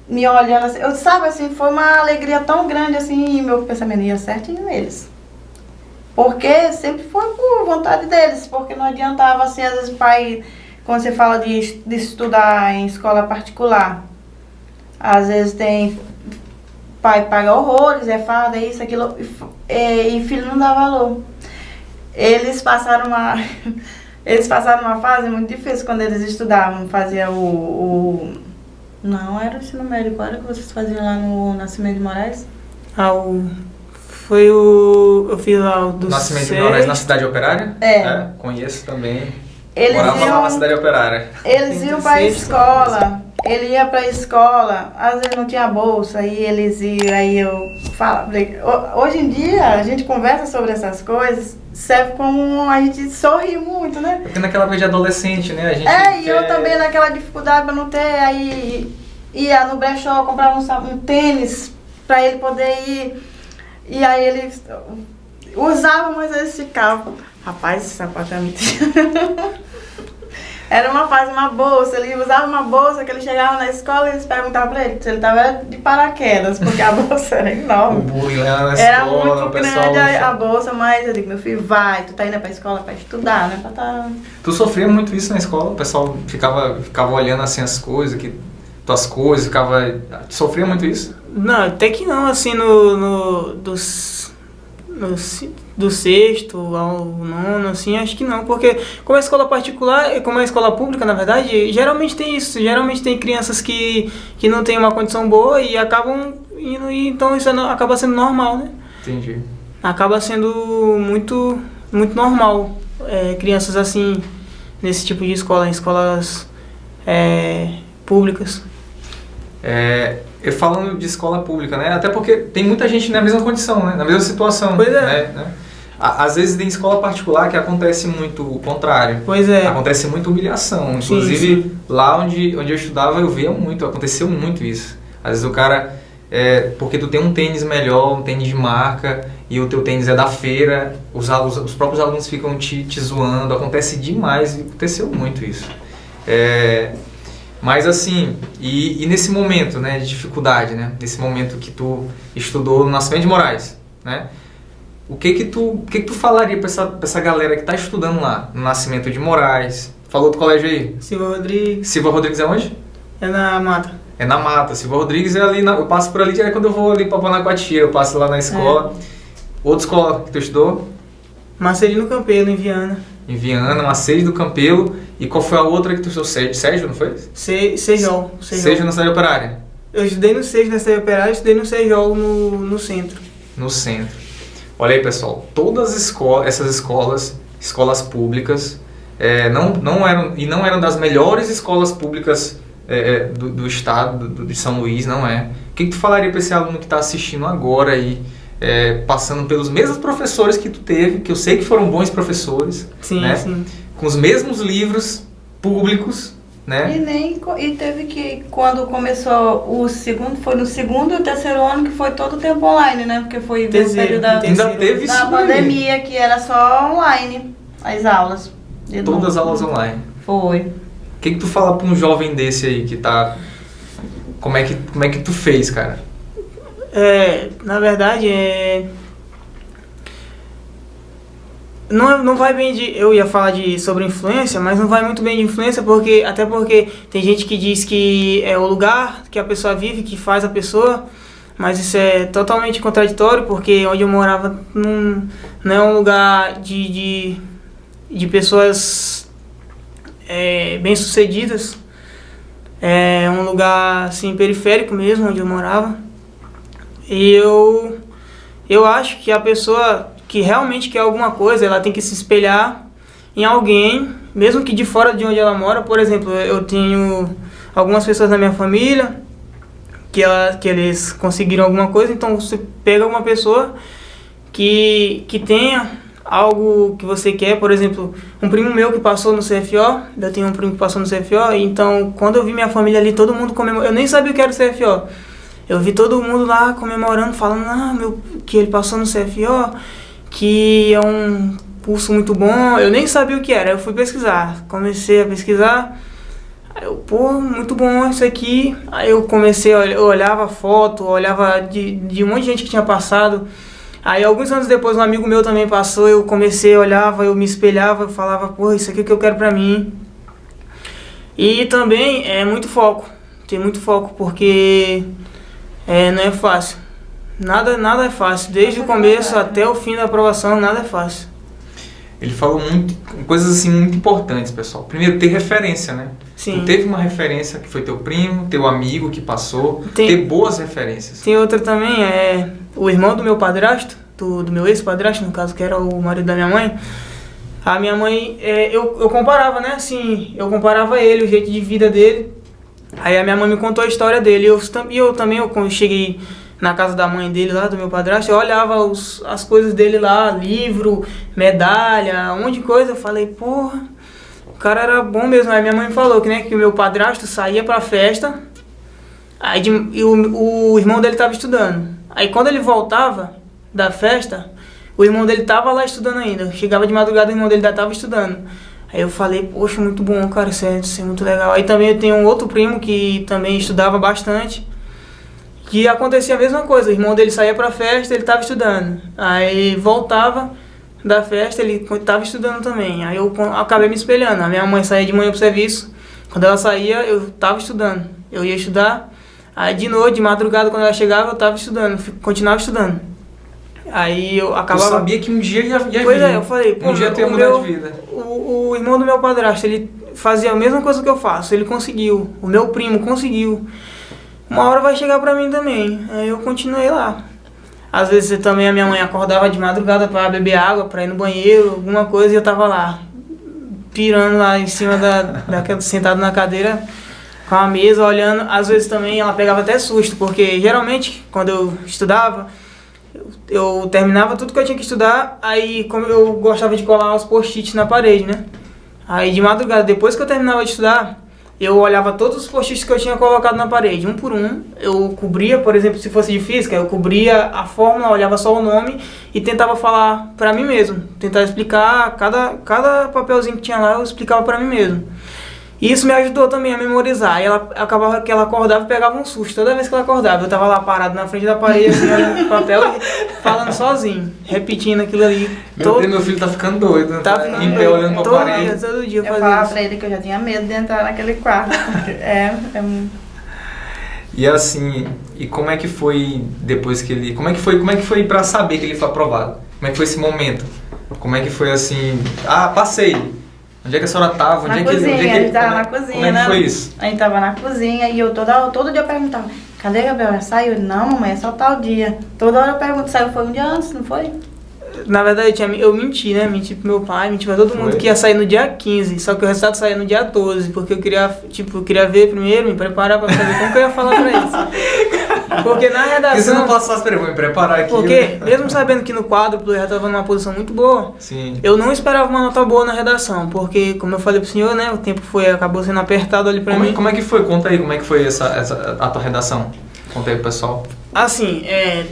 me olhando, assim, eu, sabe, assim, foi uma alegria tão grande, assim, e meu pensamento ia certinho neles. Porque sempre foi por vontade deles, porque não adiantava, assim, às vezes pai, quando você fala de estudar em escola particular, às vezes tem pai paga horrores, é farda, isso, aquilo, e filho não dá valor. Eles passaram uma fase muito difícil quando eles estudavam, fazia não era o ensino médio, qual era que vocês faziam lá no Nascimento de Moraes? Eu fiz lá o do Nascimento de Moraes na Cidade Operária? É. Conheço também. Eles Morava lá iam, na Cidade Operária. eles iam pra escola, ele ia pra escola, às vezes não tinha bolsa, aí eles iam, aí eu falo, hoje em dia a gente conversa sobre essas coisas, serve como a gente sorri muito, né? Porque naquela época de adolescente, né? A gente E eu também naquela dificuldade pra não ter, aí ia no brechó, comprava um tênis pra ele poder ir, e aí ele usava, mas eles ficavam, rapaz, esse sapato é muito... Era uma bolsa, ele usava uma bolsa que ele chegava na escola e eles perguntavam pra ele se ele tava de paraquedas, porque a bolsa era O enorme. bullying lá na Era escola, muito o pessoal... grande a bolsa, mas eu digo, meu filho, vai, tu tá indo pra escola pra estudar, né? Pra tá... Tu sofria muito isso na escola? O pessoal ficava olhando assim as coisas, tuas coisas, sofria muito isso? Não, até que não, assim, do sexto ao nono, assim, acho que não, porque como é escola particular, como é escola pública, na verdade, geralmente tem isso, geralmente tem crianças que não têm uma condição boa e acabam indo, e então isso acaba sendo normal, né? Entendi. Acaba sendo muito, muito normal, crianças assim, nesse tipo de escola, em escolas públicas. Eu falando de escola pública, né? Até porque tem muita gente na mesma condição, né? Na mesma situação. Pois é. Né? Às vezes tem escola particular que acontece muito o contrário. Pois é. Acontece muita humilhação. Inclusive, sim. Lá onde eu estudava, eu via muito, aconteceu muito isso. Às vezes o cara, porque tu tem um tênis melhor, um tênis de marca, e o teu tênis é da feira, os próprios alunos ficam te zoando, acontece demais, e aconteceu muito isso. Mas assim, e nesse momento, né, de dificuldade, né, nesse momento que tu estudou no Nascimento de Moraes, né, o que tu falaria pra essa galera que tá estudando lá, no Nascimento de Moraes? Falou do colégio aí? Silva Rodrigues. Silva Rodrigues é onde? É na Mata. É na Mata. Silva Rodrigues é ali, eu passo por ali direto quando eu vou ali pra Panacoatia, eu passo lá na escola. Outra escola que tu estudou? Marcelino Campelo, em Viana. Em Viana, Macedo do Campelo. E qual foi a outra que tu estudou? Sérgio, não foi? Sejol. Sérgio na cidade operária? Eu estudei no Sejol na cidade operária, estudei no Sejol no centro. No centro. Olha aí, pessoal, todas essas escolas públicas, não eram das melhores escolas públicas do estado, de São Luís, não é. O que tu falaria para esse aluno que está assistindo agora aí, passando pelos mesmos professores que tu teve, que eu sei que foram bons professores, sim, né? Sim. Com os mesmos livros públicos, né? E teve que, quando começou foi no segundo e terceiro ano que foi todo o tempo online, né? Porque foi o período da pandemia, que era só online, as aulas. Todas as aulas online. Foi. O que tu fala para um jovem desse aí que tá... Como é que tu fez, cara? Na verdade, não vai bem eu ia falar sobre influência, mas não vai muito bem de influência, até porque tem gente que diz que é o lugar que a pessoa vive que faz a pessoa, mas isso é totalmente contraditório, porque onde eu morava não é um lugar de pessoas bem-sucedidas, é um lugar assim, periférico mesmo, onde eu morava, e eu acho que a pessoa que realmente quer alguma coisa, ela tem que se espelhar em alguém, mesmo que de fora de onde ela mora. Por exemplo, eu tenho algumas pessoas na minha família que eles conseguiram alguma coisa, então você pega uma pessoa que tenha algo que você quer. Por exemplo, um primo meu que passou no CFO, eu tenho um primo que passou no CFO, então quando eu vi minha família ali, todo mundo comemorou, eu nem sabia o que era o CFO, Eu vi todo mundo lá comemorando, falando que ele passou no CFO, que é um curso muito bom. Eu nem sabia o que era, eu fui pesquisar. Comecei a pesquisar, aí eu, muito bom isso aqui. Aí eu comecei, eu olhava a foto, olhava de um monte de gente que tinha passado. Aí alguns anos depois um amigo meu também passou, eu comecei, olhava, eu me espelhava, eu falava, isso aqui é o que eu quero pra mim. E também é muito foco, tem muito foco, porque não é fácil. Nada é fácil, desde o começo até o fim da aprovação, nada é fácil. Ele falou coisas assim muito importantes, pessoal. Primeiro, ter referência, né? Sim. Tu teve uma referência que foi teu primo, teu amigo que passou, ter boas referências. Tem outra também, o irmão do meu padrasto, do meu ex-padrasto, no caso, que era o marido da minha mãe. A minha mãe, eu comparava, né, assim, eu comparava ele, o jeito de vida dele. Aí a minha mãe me contou a história dele. Eu quando cheguei na casa da mãe dele lá, do meu padrasto, eu olhava as coisas dele lá, livro, medalha, um monte de coisa. Eu falei, o cara era bom mesmo. Aí minha mãe falou que o meu padrasto saía pra festa, e o irmão dele tava estudando. Aí quando ele voltava da festa, o irmão dele tava lá estudando ainda. Chegava de madrugada, o irmão dele ainda tava estudando. Aí eu falei, poxa, muito bom, cara, isso é muito legal. Aí também eu tenho um outro primo que também estudava bastante, que acontecia a mesma coisa. O irmão dele saía pra festa, ele tava estudando. Aí voltava da festa, ele tava estudando também. Aí eu acabei me espelhando. A minha mãe saía de manhã pro serviço. Quando ela saía, eu tava estudando. Eu ia estudar. Aí de noite, de madrugada, quando ela chegava, eu tava estudando. Continuava estudando. Aí eu acabava... Eu sabia que um dia ia vir. Pois é, eu falei... Um dia tu ia mudar de vida. O irmão do meu padrasto, ele fazia a mesma coisa que eu faço. Ele conseguiu. O meu primo conseguiu. Uma hora vai chegar pra mim também. Aí eu continuei lá. Às vezes também a minha mãe acordava de madrugada pra beber água, pra ir no banheiro, alguma coisa, e eu tava lá, pirando lá em cima sentado na cadeira, com a mesa, olhando. Às vezes também ela pegava até susto, porque geralmente, quando eu estudava, eu terminava tudo que eu tinha que estudar, aí como eu gostava de colar os post-its na parede, né? Aí de madrugada, depois que eu terminava de estudar, eu olhava todos os post-its que eu tinha colocado na parede, um por um. Eu cobria, por exemplo, se fosse de física, eu cobria a fórmula, olhava só o nome e tentava falar pra mim mesmo. Tentar explicar cada papelzinho que tinha lá, eu explicava pra mim mesmo. E isso me ajudou também a memorizar. E ela acabava que ela acordava e pegava um susto. Toda vez que ela acordava, eu tava lá parado na frente da parede, assim, olhando o papel e falando sozinho, repetindo aquilo ali. Meu filho tá ficando doido, né? Tá em pé olhando pra parede. Todo dia eu falava pra ele que eu já tinha medo de entrar naquele quarto. E assim, e como é que foi depois que ele... Como é que foi pra saber que ele foi aprovado? Como é que foi esse momento? Como é que foi assim... passei. Onde é que a senhora tava? Na cozinha, a gente tava na cozinha, como é que foi isso? A gente tava na cozinha e eu todo dia eu perguntava, cadê Gabriel? Já saiu? Não, mamãe, é só tal dia. Toda hora eu pergunto, saiu foi um dia antes, não foi? Na verdade, eu menti, né? Menti pro meu pai, menti pra todo mundo que ia sair no dia 15, só que o resultado saía no dia 12, porque eu queria ver primeiro, me preparar pra saber como que eu ia falar pra eles. Porque na redação... Porque você não passasse pra me preparar aqui. Porque, mesmo sabendo que no quádruplo eu já tava numa posição muito boa, sim, eu não esperava uma nota boa na redação, porque, como eu falei pro senhor, né? O tempo acabou sendo apertado ali pra mim. Como é que foi? Conta aí, como é que foi a tua redação? Conta aí pro pessoal. Assim,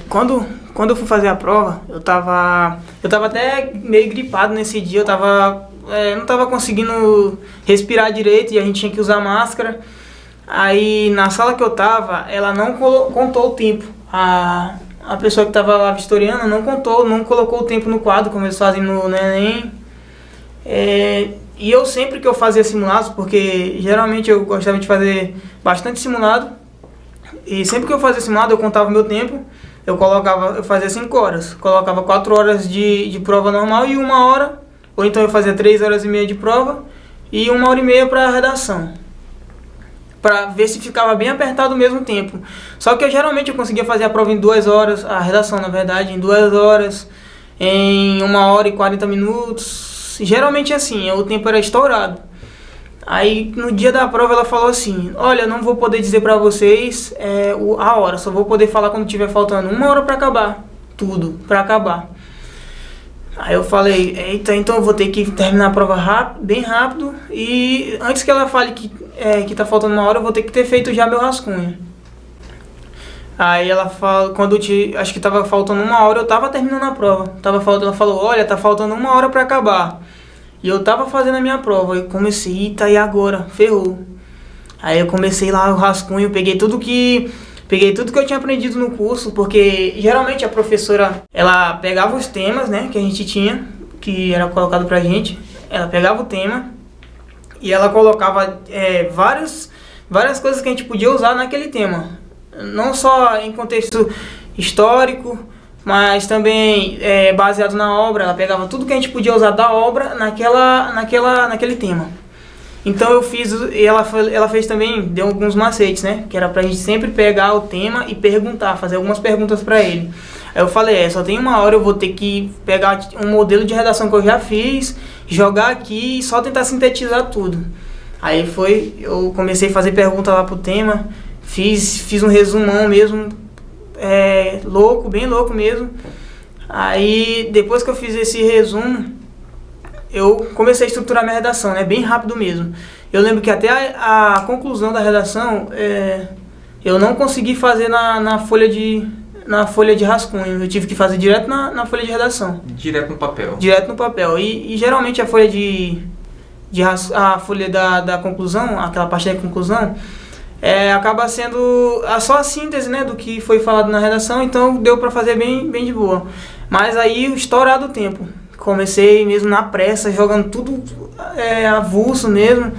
quando eu fui fazer a prova, eu tava até meio gripado nesse dia, não tava conseguindo respirar direito e a gente tinha que usar máscara. Aí na sala que eu tava, ela não contou o tempo. A pessoa que tava lá vistoriando não colocou o tempo no quadro, como eles fazem no Enem. E eu sempre que eu fazia simulados, porque geralmente eu gostava de fazer bastante simulado, e sempre que eu fazia simulado eu contava o meu tempo, eu fazia 5 horas, colocava 4 horas de prova normal e 1 hora, ou então eu fazia 3 horas e meia de prova e 1 hora e meia para redação, para ver se ficava bem apertado ao mesmo tempo. Só que geralmente eu conseguia fazer a prova em 2 horas, a redação na verdade, em 2 horas, em 1 hora e 40 minutos, geralmente assim, o tempo era estourado. Aí no dia da prova ela falou assim, olha, eu não vou poder dizer pra vocês a hora, só vou poder falar quando tiver faltando 1 hora pra acabar, tudo, pra acabar. Aí eu falei, eita, então eu vou ter que terminar a prova bem rápido, e antes que ela fale que tá faltando 1 hora, eu vou ter que ter feito já meu rascunho. Aí ela falou, acho que tava faltando 1 hora, eu tava terminando a prova. Ela falou, olha, tá faltando 1 hora pra acabar. E eu tava fazendo a minha prova, eu comecei, eita, e agora? Ferrou. Aí eu comecei lá o rascunho, peguei tudo que eu tinha aprendido no curso, porque geralmente a professora, ela pegava os temas, né, que a gente tinha, que era colocado pra gente, ela pegava o tema e ela colocava várias coisas que a gente podia usar naquele tema. Não só em contexto histórico, mas também baseado na obra. Ela pegava tudo que a gente podia usar da obra naquele tema. Então eu fiz, e ela fez também, deu alguns macetes, né? Que era pra gente sempre pegar o tema e perguntar, fazer algumas perguntas pra ele. Aí eu falei, só tem 1 hora, eu vou ter que pegar um modelo de redação que eu já fiz, jogar aqui e só tentar sintetizar tudo. Aí eu comecei a fazer pergunta lá pro tema, fiz um resumão mesmo, bem louco mesmo. Aí depois que eu fiz esse resumo, eu comecei a estruturar minha redação, né, bem rápido mesmo. Eu lembro que até a conclusão da redação, eu não consegui fazer na folha de rascunho, eu tive que fazer direto na folha de redação. Direto no papel. Direto no papel. E geralmente a folha a folha da conclusão, aquela parte da conclusão, acaba sendo só a síntese, né, do que foi falado na redação, então deu pra fazer bem de boa. Mas aí, estourado o tempo. Comecei mesmo na pressa, jogando tudo avulso mesmo,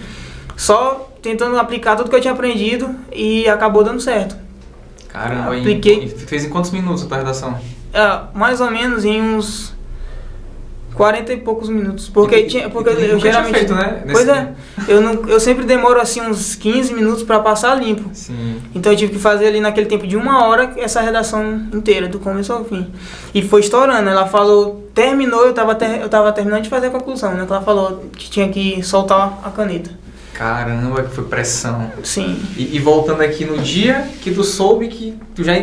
só tentando aplicar tudo que eu tinha aprendido e acabou dando certo. Caramba, apliquei. Fez em quantos minutos a tua redação? Mais ou menos em uns 40 e poucos minutos, porque eu geralmente feito, né? Pois eu sempre demoro assim uns 15 minutos para passar limpo. Sim. Então eu tive que fazer ali naquele tempo de 1 hora essa redação inteira, do começo ao fim. E foi estourando, ela falou, terminou, eu tava terminando de fazer a conclusão, né? Ela falou que tinha que soltar a caneta. Caramba, que foi pressão. Sim. E voltando aqui no dia que tu soube que tu já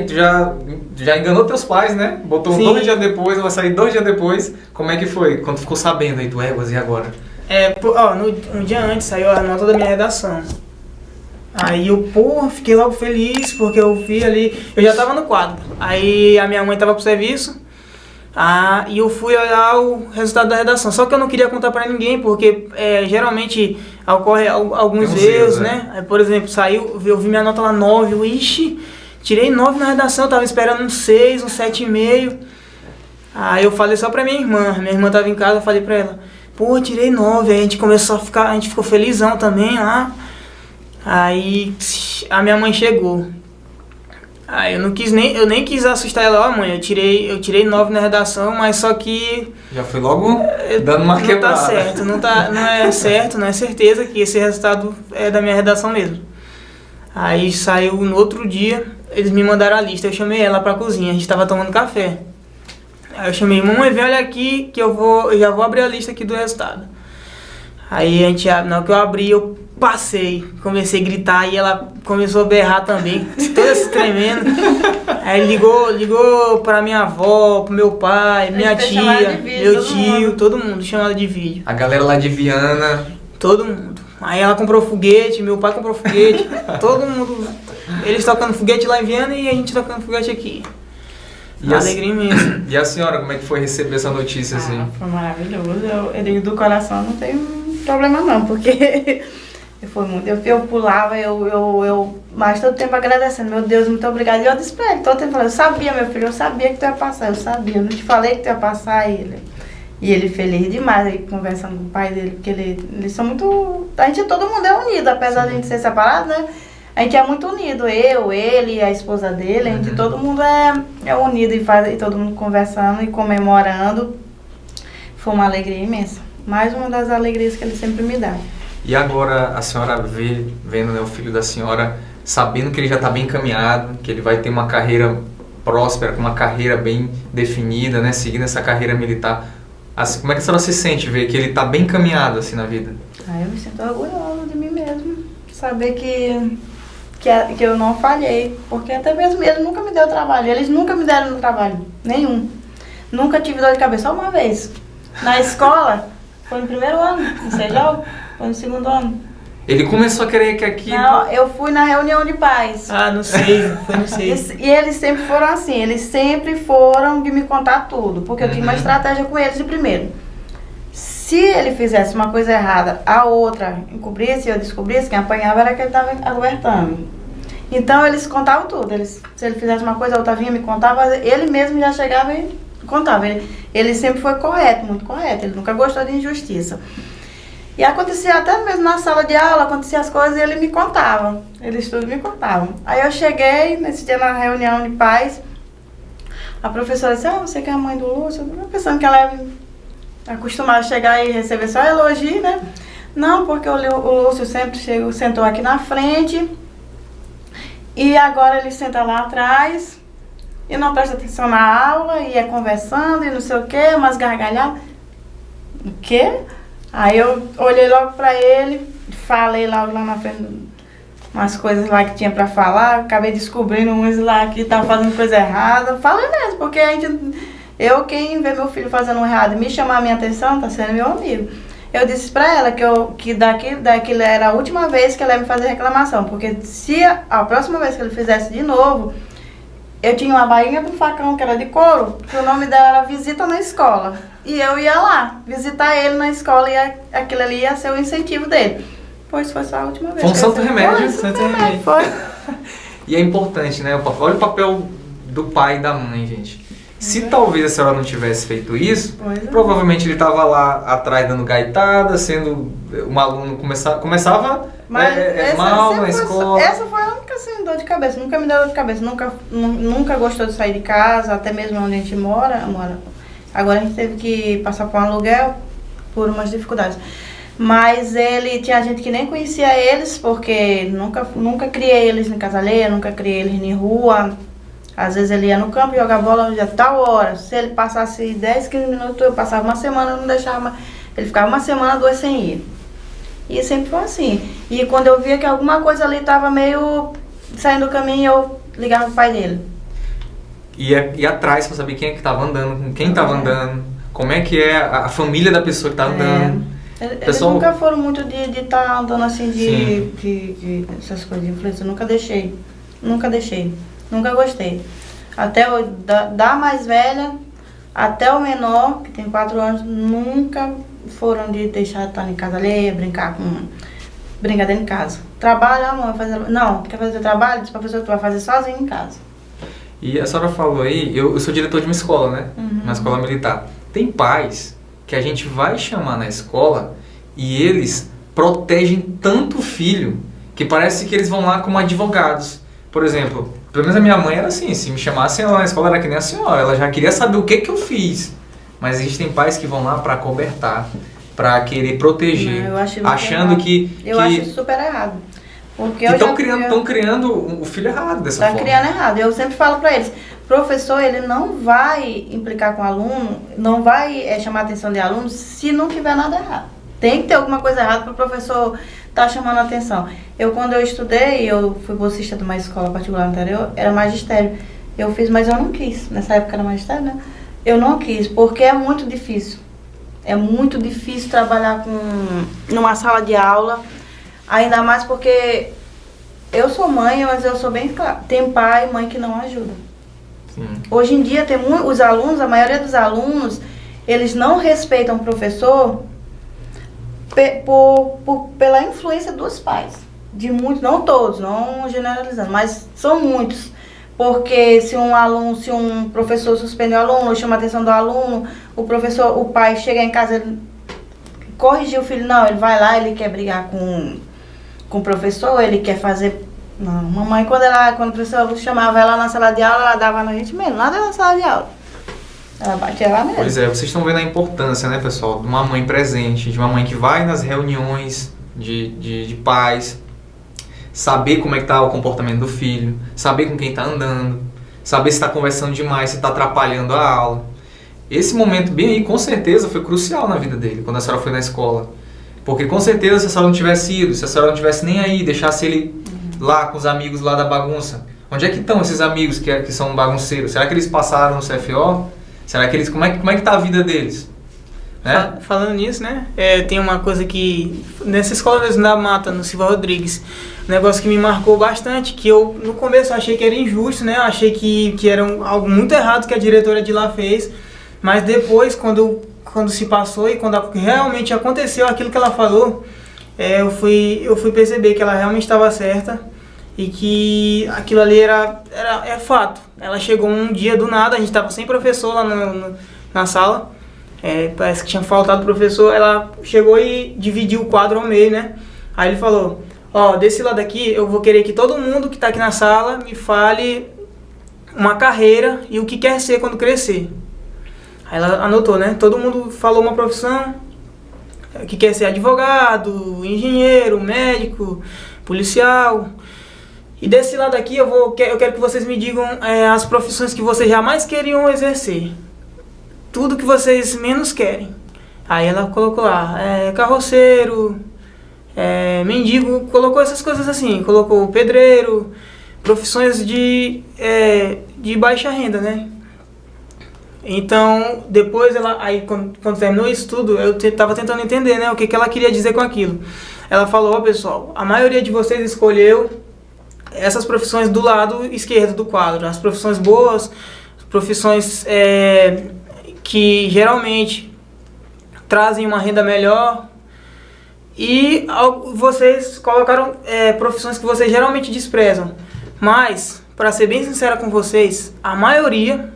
enganou teus pais, né? Botou Sim. 2 dias depois, vai sair 2 dias depois. Como é que foi? Quando tu ficou sabendo aí, tu e agora? Um dia antes saiu a nota da minha redação. Aí eu, fiquei logo feliz, porque eu vi ali, eu já tava no quadro. Aí a minha mãe tava pro serviço. E eu fui olhar o resultado da redação. Só que eu não queria contar pra ninguém, porque geralmente ocorre alguns erros, né? Aí, por exemplo, eu vi minha nota lá 9, tirei 9 na redação, tava esperando um 6, um 7,5. Aí eu falei só pra minha irmã tava em casa, eu falei pra ela, tirei 9, aí a gente ficou felizão também lá. Aí a minha mãe chegou. Aí eu nem quis assustar ela, mãe, eu tirei 9 na redação, mas só que... Já foi logo dando uma quebrada. Não tá certo, não é certeza que esse resultado é da minha redação mesmo. Aí saiu no outro dia, eles me mandaram a lista, eu chamei ela pra cozinha, a gente tava tomando café. Aí eu chamei, mamãe, vem olha aqui que eu já vou abrir a lista aqui do resultado. Aí na hora que eu abri, eu passei, comecei a gritar e ela começou a berrar também, toda se tremendo. Aí ligou pra minha avó, pro meu pai, minha tia, meu tio, todo mundo chamado de vídeo. A galera lá de Viana. Todo mundo. Aí ela comprou foguete, meu pai comprou foguete, todo mundo, eles tocando foguete lá em Viana e a gente tocando foguete aqui. Alegria imensa. E a senhora, como é que foi receber essa notícia assim? Foi maravilhoso, eu do coração não tenho problema não, porque foi muito, eu pulava, mas todo tempo agradecendo, meu Deus, muito obrigada. E eu disse pra ele, todo tempo falando, eu sabia, meu filho, eu sabia que tu ia passar, eu sabia, eu não te falei que tu ia passar. E ele feliz demais, aí, conversando com o pai dele, porque eles são muito, todo mundo é unido, apesar de a gente ser separado, né? A gente é muito unido, ele, a esposa dele, a gente, todo mundo é unido e todo mundo conversando e comemorando. Foi uma alegria imensa. Mais uma das alegrias que ele sempre me dá. E agora a senhora vendo, né, o filho da senhora, sabendo que ele já está bem encaminhado, que ele vai ter uma carreira próspera, com uma carreira bem definida, né, seguindo essa carreira militar. Assim, como é que a senhora se sente ver que ele está bem encaminhado assim na vida? Eu me sinto orgulhosa de mim mesmo. Saber que eu não falhei, porque até mesmo ele nunca me deu trabalho, eles nunca me deram trabalho, nenhum. Nunca tive dor de cabeça, só uma vez. Na escola, foi no primeiro ano, no Sejal, foi no segundo ano. Ele começou a querer que aqui... Não, eu fui na reunião de pais. Ah, não sei, eu não sei. E eles sempre foram assim, eles sempre foram de me contar tudo, porque eu tinha uma estratégia com eles de primeiro. Se ele fizesse uma coisa errada, a outra encobrisse e eu descobrisse, quem apanhava era quem estava alertando. Então eles contavam tudo, se ele fizesse uma coisa, a outra vinha me contava, ele mesmo já chegava e contava. Ele sempre foi correto, muito correto, ele nunca gostou de injustiça. E acontecia até mesmo na sala de aula, acontecia as coisas e ele me contava. Eles tudo me contavam. Aí eu cheguei, nesse dia na reunião de pais, a professora disse, você que é a mãe do Lúcio? Eu pensando que ela é acostumada a chegar e receber só elogio, né? Não, porque o Lúcio sempre sentou aqui na frente e agora ele senta lá atrás e não presta atenção na aula e é conversando e não sei o quê, umas gargalhadas. O quê? Aí eu olhei logo pra ele, falei logo lá na frente umas coisas lá que tinha pra falar, acabei descobrindo uns lá que estavam fazendo coisa errada. Falei mesmo, porque quem vê meu filho fazendo um errado e me chamar a minha atenção, tá sendo meu amigo. Eu disse pra ela que daqui era a última vez que ela ia me fazer reclamação, porque se a próxima vez que ele fizesse de novo, eu tinha uma bainha do facão que era de couro, que o nome dela era Visita na Escola. E eu ia lá visitar ele na escola e aquilo ali ia ser o incentivo dele. Pois foi só a última vez. Foi um santo remédio. Foi. E é importante, né? Olha o papel do pai e da mãe, gente. Se talvez a senhora não tivesse feito isso, provavelmente ele estava lá atrás dando gaitada, sendo um aluno começava mal na escola. Essa foi a única assim, dor de cabeça, nunca me deu dor de cabeça, nunca gostou de sair de casa, até mesmo onde a gente mora. Agora a gente teve que passar por um aluguel por umas dificuldades. Mas tinha gente que nem conhecia eles, porque nunca criei eles em casa alheia, nunca criei eles em rua. Às vezes ele ia no campo jogar bola já tal hora. Se ele passasse 10, 15 minutos, eu passava uma semana, eu não deixava. Ele ficava uma semana, 2 sem ir. E sempre foi assim. E quando eu via que alguma coisa ali estava meio saindo do caminho, eu ligava pro pai dele. E atrás pra saber quem é que estava andando, com quem estava andando, como é que é a família da pessoa que está andando. Eles nunca foram muito de estar andando assim, de essas coisas de influência. Nunca deixei. Nunca gostei. Até da mais velha até o menor, que tem 4 anos, nunca foram de deixar estar em casa alheia, brincar dentro de casa. Trabalho, amor, não, quer fazer trabalho? Diz pra pessoa que tu vai fazer sozinho em casa. E a senhora falou aí, eu sou diretor de uma escola, né? Uma escola militar. Tem pais que a gente vai chamar na escola e eles protegem tanto o filho que parece que eles vão lá como advogados. Por exemplo, pelo menos a minha mãe era assim, se me chamassem lá na escola era que nem a senhora, ela já queria saber o que eu fiz. Mas existem pais que vão lá para cobertar, para querer proteger, achando que... Eu acho super errado. Porque estão criando o filho errado dessa forma. Estão criando errado. Eu sempre falo para eles, professor, ele não vai implicar com o aluno, não vai chamar a atenção de aluno se não tiver nada errado. Tem que ter alguma coisa errada para o professor estar chamando a atenção. Quando eu estudei, eu fui bolsista de uma escola particular no interior, era magistério. Eu fiz, mas eu não quis. Nessa época era magistério, né? Eu não quis, porque é muito difícil. É muito difícil trabalhar numa sala de aula. Ainda mais porque eu sou mãe, mas eu sou bem clara. Tem pai e mãe que não ajudam. Sim. Hoje em dia, os alunos, a maioria dos alunos, eles não respeitam o professor pela influência dos pais. De muitos, não todos, não generalizando, mas são muitos. Porque se um professor suspende o aluno, ou chama a atenção do aluno, o pai chega em casa, ele corrigir o filho, não, ele vai lá, ele quer brigar com o professor, ele quer fazer... Não, mamãe, quando o professor chamava ela na sala de aula, ela dava na gente mesmo, nada na sala de aula. Ela batia lá mesmo. Pois é, vocês estão vendo a importância, né, pessoal, de uma mãe presente, de uma mãe que vai nas reuniões de pais, saber como é que tá o comportamento do filho, saber com quem está andando, saber se está conversando demais, se está atrapalhando a aula. Esse momento bem aí, com certeza, foi crucial na vida dele, quando a senhora foi na escola. Porque com certeza, se a senhora não tivesse ido, se a senhora não tivesse nem aí, deixasse ele lá com os amigos lá da bagunça. Onde é que estão esses amigos que são bagunceiros? Será que eles passaram no CFO? Será que eles... Como é que tá a vida deles? né? Falando nisso, né? Tem uma coisa que... Nessa escola mesmo da Mata, no Silva Rodrigues, um negócio que me marcou bastante, que eu no começo achei que era injusto, né? Eu achei que era algo muito errado que a diretora de lá fez, mas depois, quando se passou e quando realmente aconteceu aquilo que ela falou, eu fui perceber que ela realmente estava certa e que aquilo ali é fato. Ela chegou um dia do nada, a gente estava sem professor lá na sala, parece que tinha faltado professor, ela chegou e dividiu o quadro ao meio, né? Aí ele falou, desse lado aqui eu vou querer que todo mundo que está aqui na sala me fale uma carreira e o que quer ser quando crescer. Aí ela anotou, né? Todo mundo falou uma profissão, que quer ser advogado, engenheiro, médico, policial. E desse lado aqui eu quero que vocês me digam as profissões que vocês jamais queriam exercer. Tudo que vocês menos querem. Aí ela colocou lá, carroceiro, mendigo, colocou essas coisas assim, colocou pedreiro, profissões de baixa renda, né? Então, depois quando terminou isso tudo, eu estava tentando entender, né, o que ela queria dizer com aquilo. Ela falou, pessoal, a maioria de vocês escolheu essas profissões do lado esquerdo do quadro, as profissões boas, profissões que geralmente trazem uma renda melhor, e vocês colocaram profissões que vocês geralmente desprezam. Mas, para ser bem sincera com vocês, a maioria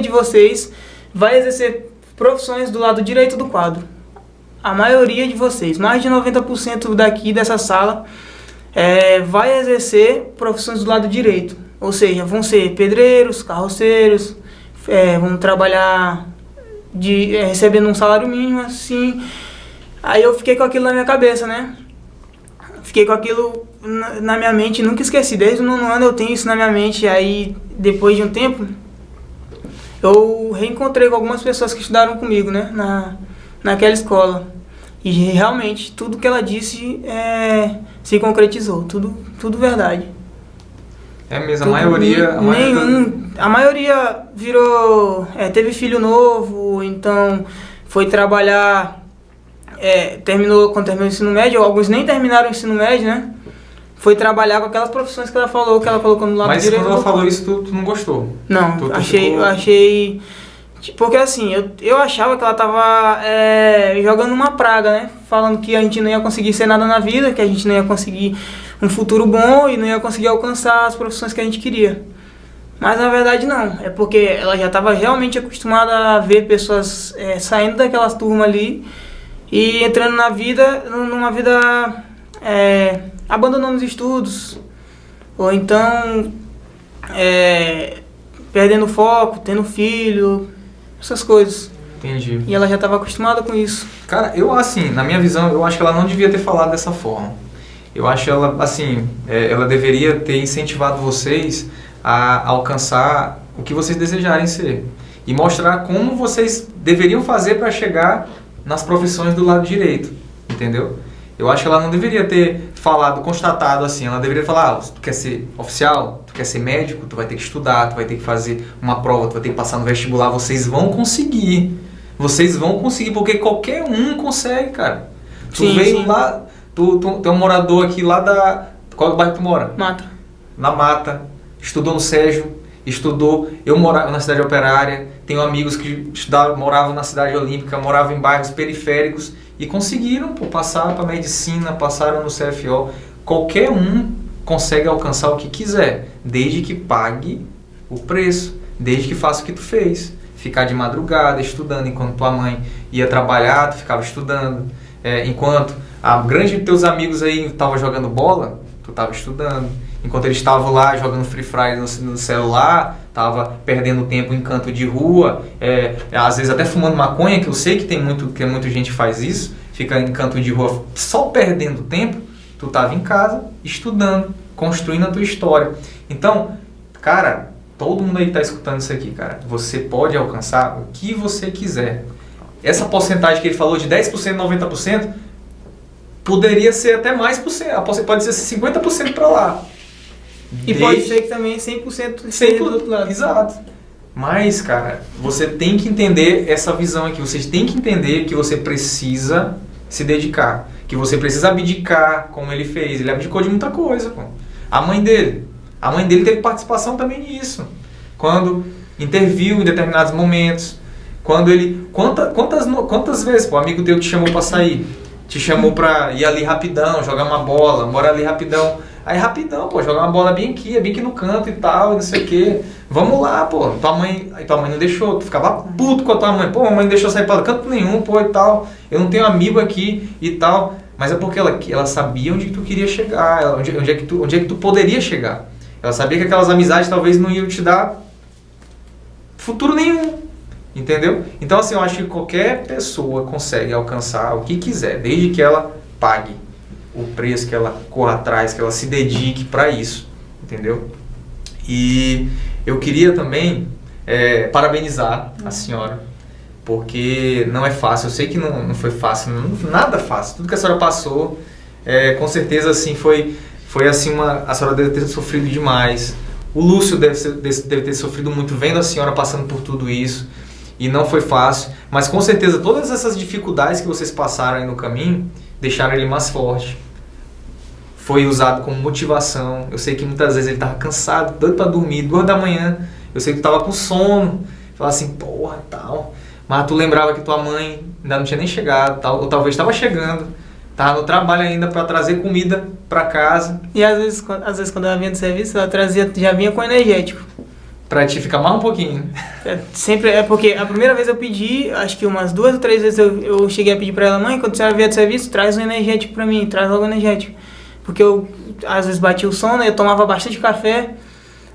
de vocês vai exercer profissões do lado direito do quadro. A maioria de vocês, mais de 90% daqui dessa sala, vai exercer profissões do lado direito. Ou seja, vão ser pedreiros, carroceiros, vão trabalhar recebendo um salário mínimo, assim. Aí eu fiquei com aquilo na minha cabeça, né? Fiquei com aquilo na minha mente, nunca esqueci. Desde o 9º ano eu tenho isso na minha mente. Aí, depois de um tempo, eu reencontrei com algumas pessoas que estudaram comigo, né? Naquela escola. E realmente, tudo que ela disse se concretizou. Tudo verdade. É mesmo, a maioria virou... teve filho novo, então foi trabalhar... quando terminou o ensino médio, alguns nem terminaram o ensino médio, né? Foi trabalhar com aquelas profissões que ela falou, que ela colocou no lado direito. Mas quando ela falou isso, tu não gostou? Não, eu achei... Porque assim, eu achava que ela tava jogando uma praga, né? Falando que a gente não ia conseguir ser nada na vida, que a gente não ia conseguir um futuro bom e não ia conseguir alcançar as profissões que a gente queria. Mas na verdade não, é porque ela já estava realmente acostumada a ver pessoas saindo daquelas turmas ali e entrando numa vida abandonando os estudos, ou então perdendo foco, tendo filho, essas coisas. Entendi. E ela já estava acostumada com isso. Cara, na minha visão, eu acho que ela não devia ter falado dessa forma. Eu acho que ela, assim, ela deveria ter incentivado vocês a alcançar o que vocês desejarem ser. E mostrar como vocês deveriam fazer para chegar nas profissões do lado direito, entendeu? Eu acho que ela não deveria ter constatado assim, ela deveria falar, tu quer ser oficial, tu quer ser médico, tu vai ter que estudar, tu vai ter que fazer uma prova, tu vai ter que passar no vestibular, vocês vão conseguir, porque qualquer um consegue, cara. Tu veio lá, tu é um morador aqui lá qual bairro tu mora? Mata. Na Mata, estudou no Sérgio, eu morava na cidade operária, tenho amigos que moravam na cidade olímpica, moravam em bairros periféricos e conseguiram passar para medicina, passaram no CFO. Qualquer um consegue alcançar o que quiser, desde que pague o preço, desde que faça o que tu fez. Ficar de madrugada estudando, enquanto tua mãe ia trabalhar, tu ficava estudando. Enquanto a grande de teus amigos aí estavam jogando bola, tu estava estudando. Enquanto eles estavam lá jogando Free Fire no celular, estava perdendo tempo em canto de rua, às vezes até fumando maconha, que eu sei que muita gente faz isso, fica em canto de rua só perdendo tempo, tu estava em casa, estudando, construindo a tua história. Então, cara, todo mundo aí está escutando isso aqui, cara, você pode alcançar o que você quiser. Essa porcentagem que ele falou de 10%, 90%, poderia ser até mais por cento, pode ser 50% para lá. E pode ser que também 100% seja do outro lado. Exato. Mas, cara, você tem que entender essa visão aqui. Vocês têm que entender que você precisa se dedicar. Que você precisa abdicar, como ele fez. Ele abdicou de muita coisa, pô. A mãe dele teve participação também nisso. Quando interviu em determinados momentos. Quando ele... Quantas vezes, pô, o amigo teu te chamou pra sair? Te chamou pra ir ali rapidão, jogar uma bola, bora ali rapidão. Aí rapidão, pô, jogar uma bola bem aqui no canto e tal, não sei o quê. Vamos lá, pô. Aí tua mãe não deixou, tu ficava puto com a tua mãe. Pô, a mãe não deixou sair pra canto nenhum, pô, e tal. Eu não tenho amigo aqui e tal. Mas é porque ela sabia onde tu queria chegar, onde é que tu poderia chegar. Ela sabia que aquelas amizades talvez não iam te dar futuro nenhum. Entendeu? Então, assim, eu acho que qualquer pessoa consegue alcançar o que quiser, desde que ela pague o preço, que ela corra atrás, que ela se dedique para isso, entendeu? E eu queria também parabenizar a senhora, porque não é fácil, eu sei que não foi fácil, nada fácil, tudo que a senhora passou, com certeza, assim, foi assim, a senhora deve ter sofrido demais, o Lúcio deve ter sofrido muito vendo a senhora passando por tudo isso, e não foi fácil, mas com certeza todas essas dificuldades que vocês passaram aí no caminho deixaram ele mais forte. Foi usado como motivação. Eu sei que muitas vezes ele estava cansado, doido para dormir, 2 da manhã. Eu sei que tu estava com sono, falava assim, porra, tal. Mas tu lembrava que tua mãe ainda não tinha nem chegado, tal, ou talvez estava chegando, estava no trabalho ainda para trazer comida para casa. E às vezes quando ela vinha do serviço, ela já vinha com energético. Pra te ficar mais um pouquinho. Sempre porque a primeira vez eu pedi, acho que umas 2 ou 3 vezes eu cheguei a pedir pra ela, mãe, quando a senhora vier do serviço, traz um energético pra mim, traz logo um energético. Porque eu às vezes batia o sono, eu tomava bastante café,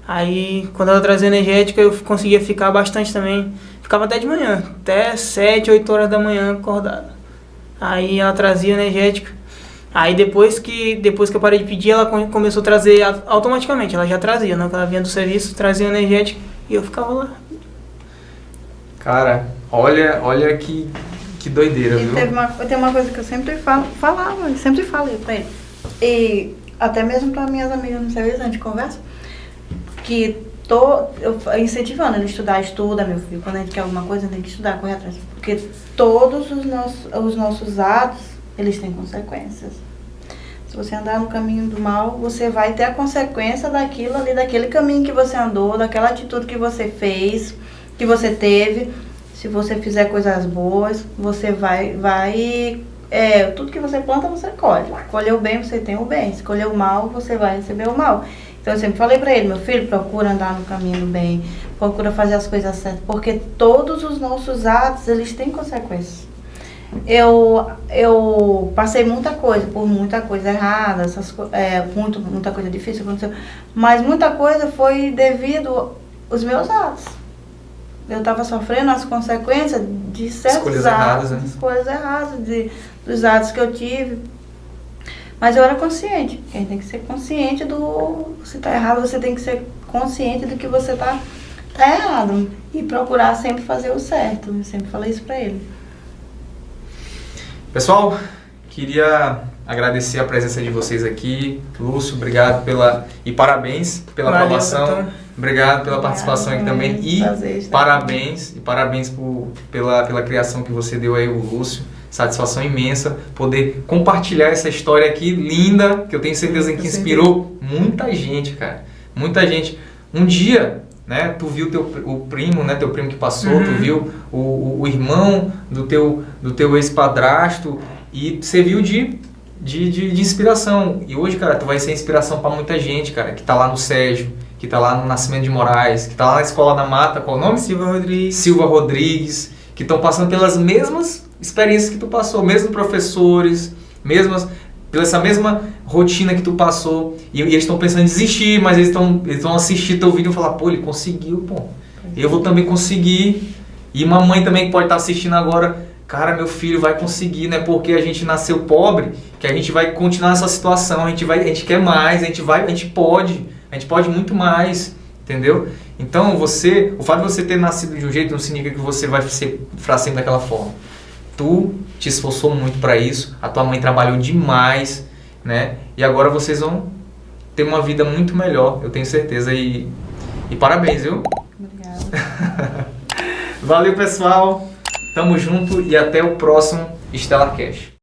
aí quando ela trazia energético eu conseguia ficar bastante também. Ficava até de manhã, até 7, 8 horas da manhã acordado. Aí ela trazia energético. Aí depois que eu parei de pedir, ela começou a trazer automaticamente. Ela já trazia, né? Ela vinha do serviço, trazia energético e eu ficava lá. Cara, olha que doideira, viu? Tem uma coisa que eu sempre falava, sempre falei pra ele. E até mesmo para minhas amigas no serviço, a gente conversa, que eu incentivando ele a estudar, estuda, meu filho. Quando a gente quer alguma coisa, tem que estudar, correr atrás. Porque todos os nossos atos, eles têm consequências. Se você andar no caminho do mal, você vai ter a consequência daquilo ali, daquele caminho que você andou, daquela atitude que você fez, que você teve. Se você fizer coisas boas, você tudo que você planta, você colhe. Colheu o bem, você tem o bem. Se colheu o mal, você vai receber o mal. Então eu sempre falei pra ele, meu filho, procura andar no caminho do bem, procura fazer as coisas certas, porque todos os nossos atos, eles têm consequências. Eu passei muita coisa errada, muita coisa difícil aconteceu, mas muita coisa foi devido aos meus atos. Eu estava sofrendo as consequências de certos atos, escolhas erradas, dos atos que eu tive. Mas eu era consciente. Quem tem que ser consciente se está errado, você tem que ser consciente do que você tá errado. E procurar sempre fazer o certo. Eu sempre falei isso para ele. Pessoal, queria agradecer a presença de vocês aqui. Lúcio, obrigado e parabéns pela aprovação. Obrigado pela participação aqui também. E parabéns pela criação que você deu aí, o Lúcio. Satisfação imensa poder compartilhar essa história aqui linda, que eu tenho certeza que inspirou muita gente, cara. Muita gente. Um dia, né, tu viu o primo, né, teu primo que passou, tu viu o irmão do teu ex-padrasto e serviu de inspiração. E hoje, cara, tu vai ser inspiração para muita gente, cara, que tá lá no Sérgio, que tá lá no Nascimento de Moraes, que tá lá na Escola da Mata, qual é o nome? Silva Rodrigues, que estão passando pelas mesmas experiências que tu passou, mesmos professores, pela essa mesma rotina que tu passou, e eles estão pensando em desistir, mas eles vão assistir teu vídeo e falar, pô, ele conseguiu, pô, eu vou também conseguir. E uma mãe também que pode estar assistindo agora, cara, meu filho vai conseguir, não é porque a gente nasceu pobre que a gente vai continuar nessa situação, a gente quer mais, a gente pode muito mais, entendeu? Então o fato de você ter nascido de um jeito não significa que você vai ser pra sempre daquela forma. Tu te esforçou muito para isso, a tua mãe trabalhou demais, né? E agora vocês vão ter uma vida muito melhor, eu tenho certeza. E parabéns, viu? Obrigada. Valeu, pessoal. Tamo junto e até o próximo Stellar Cash.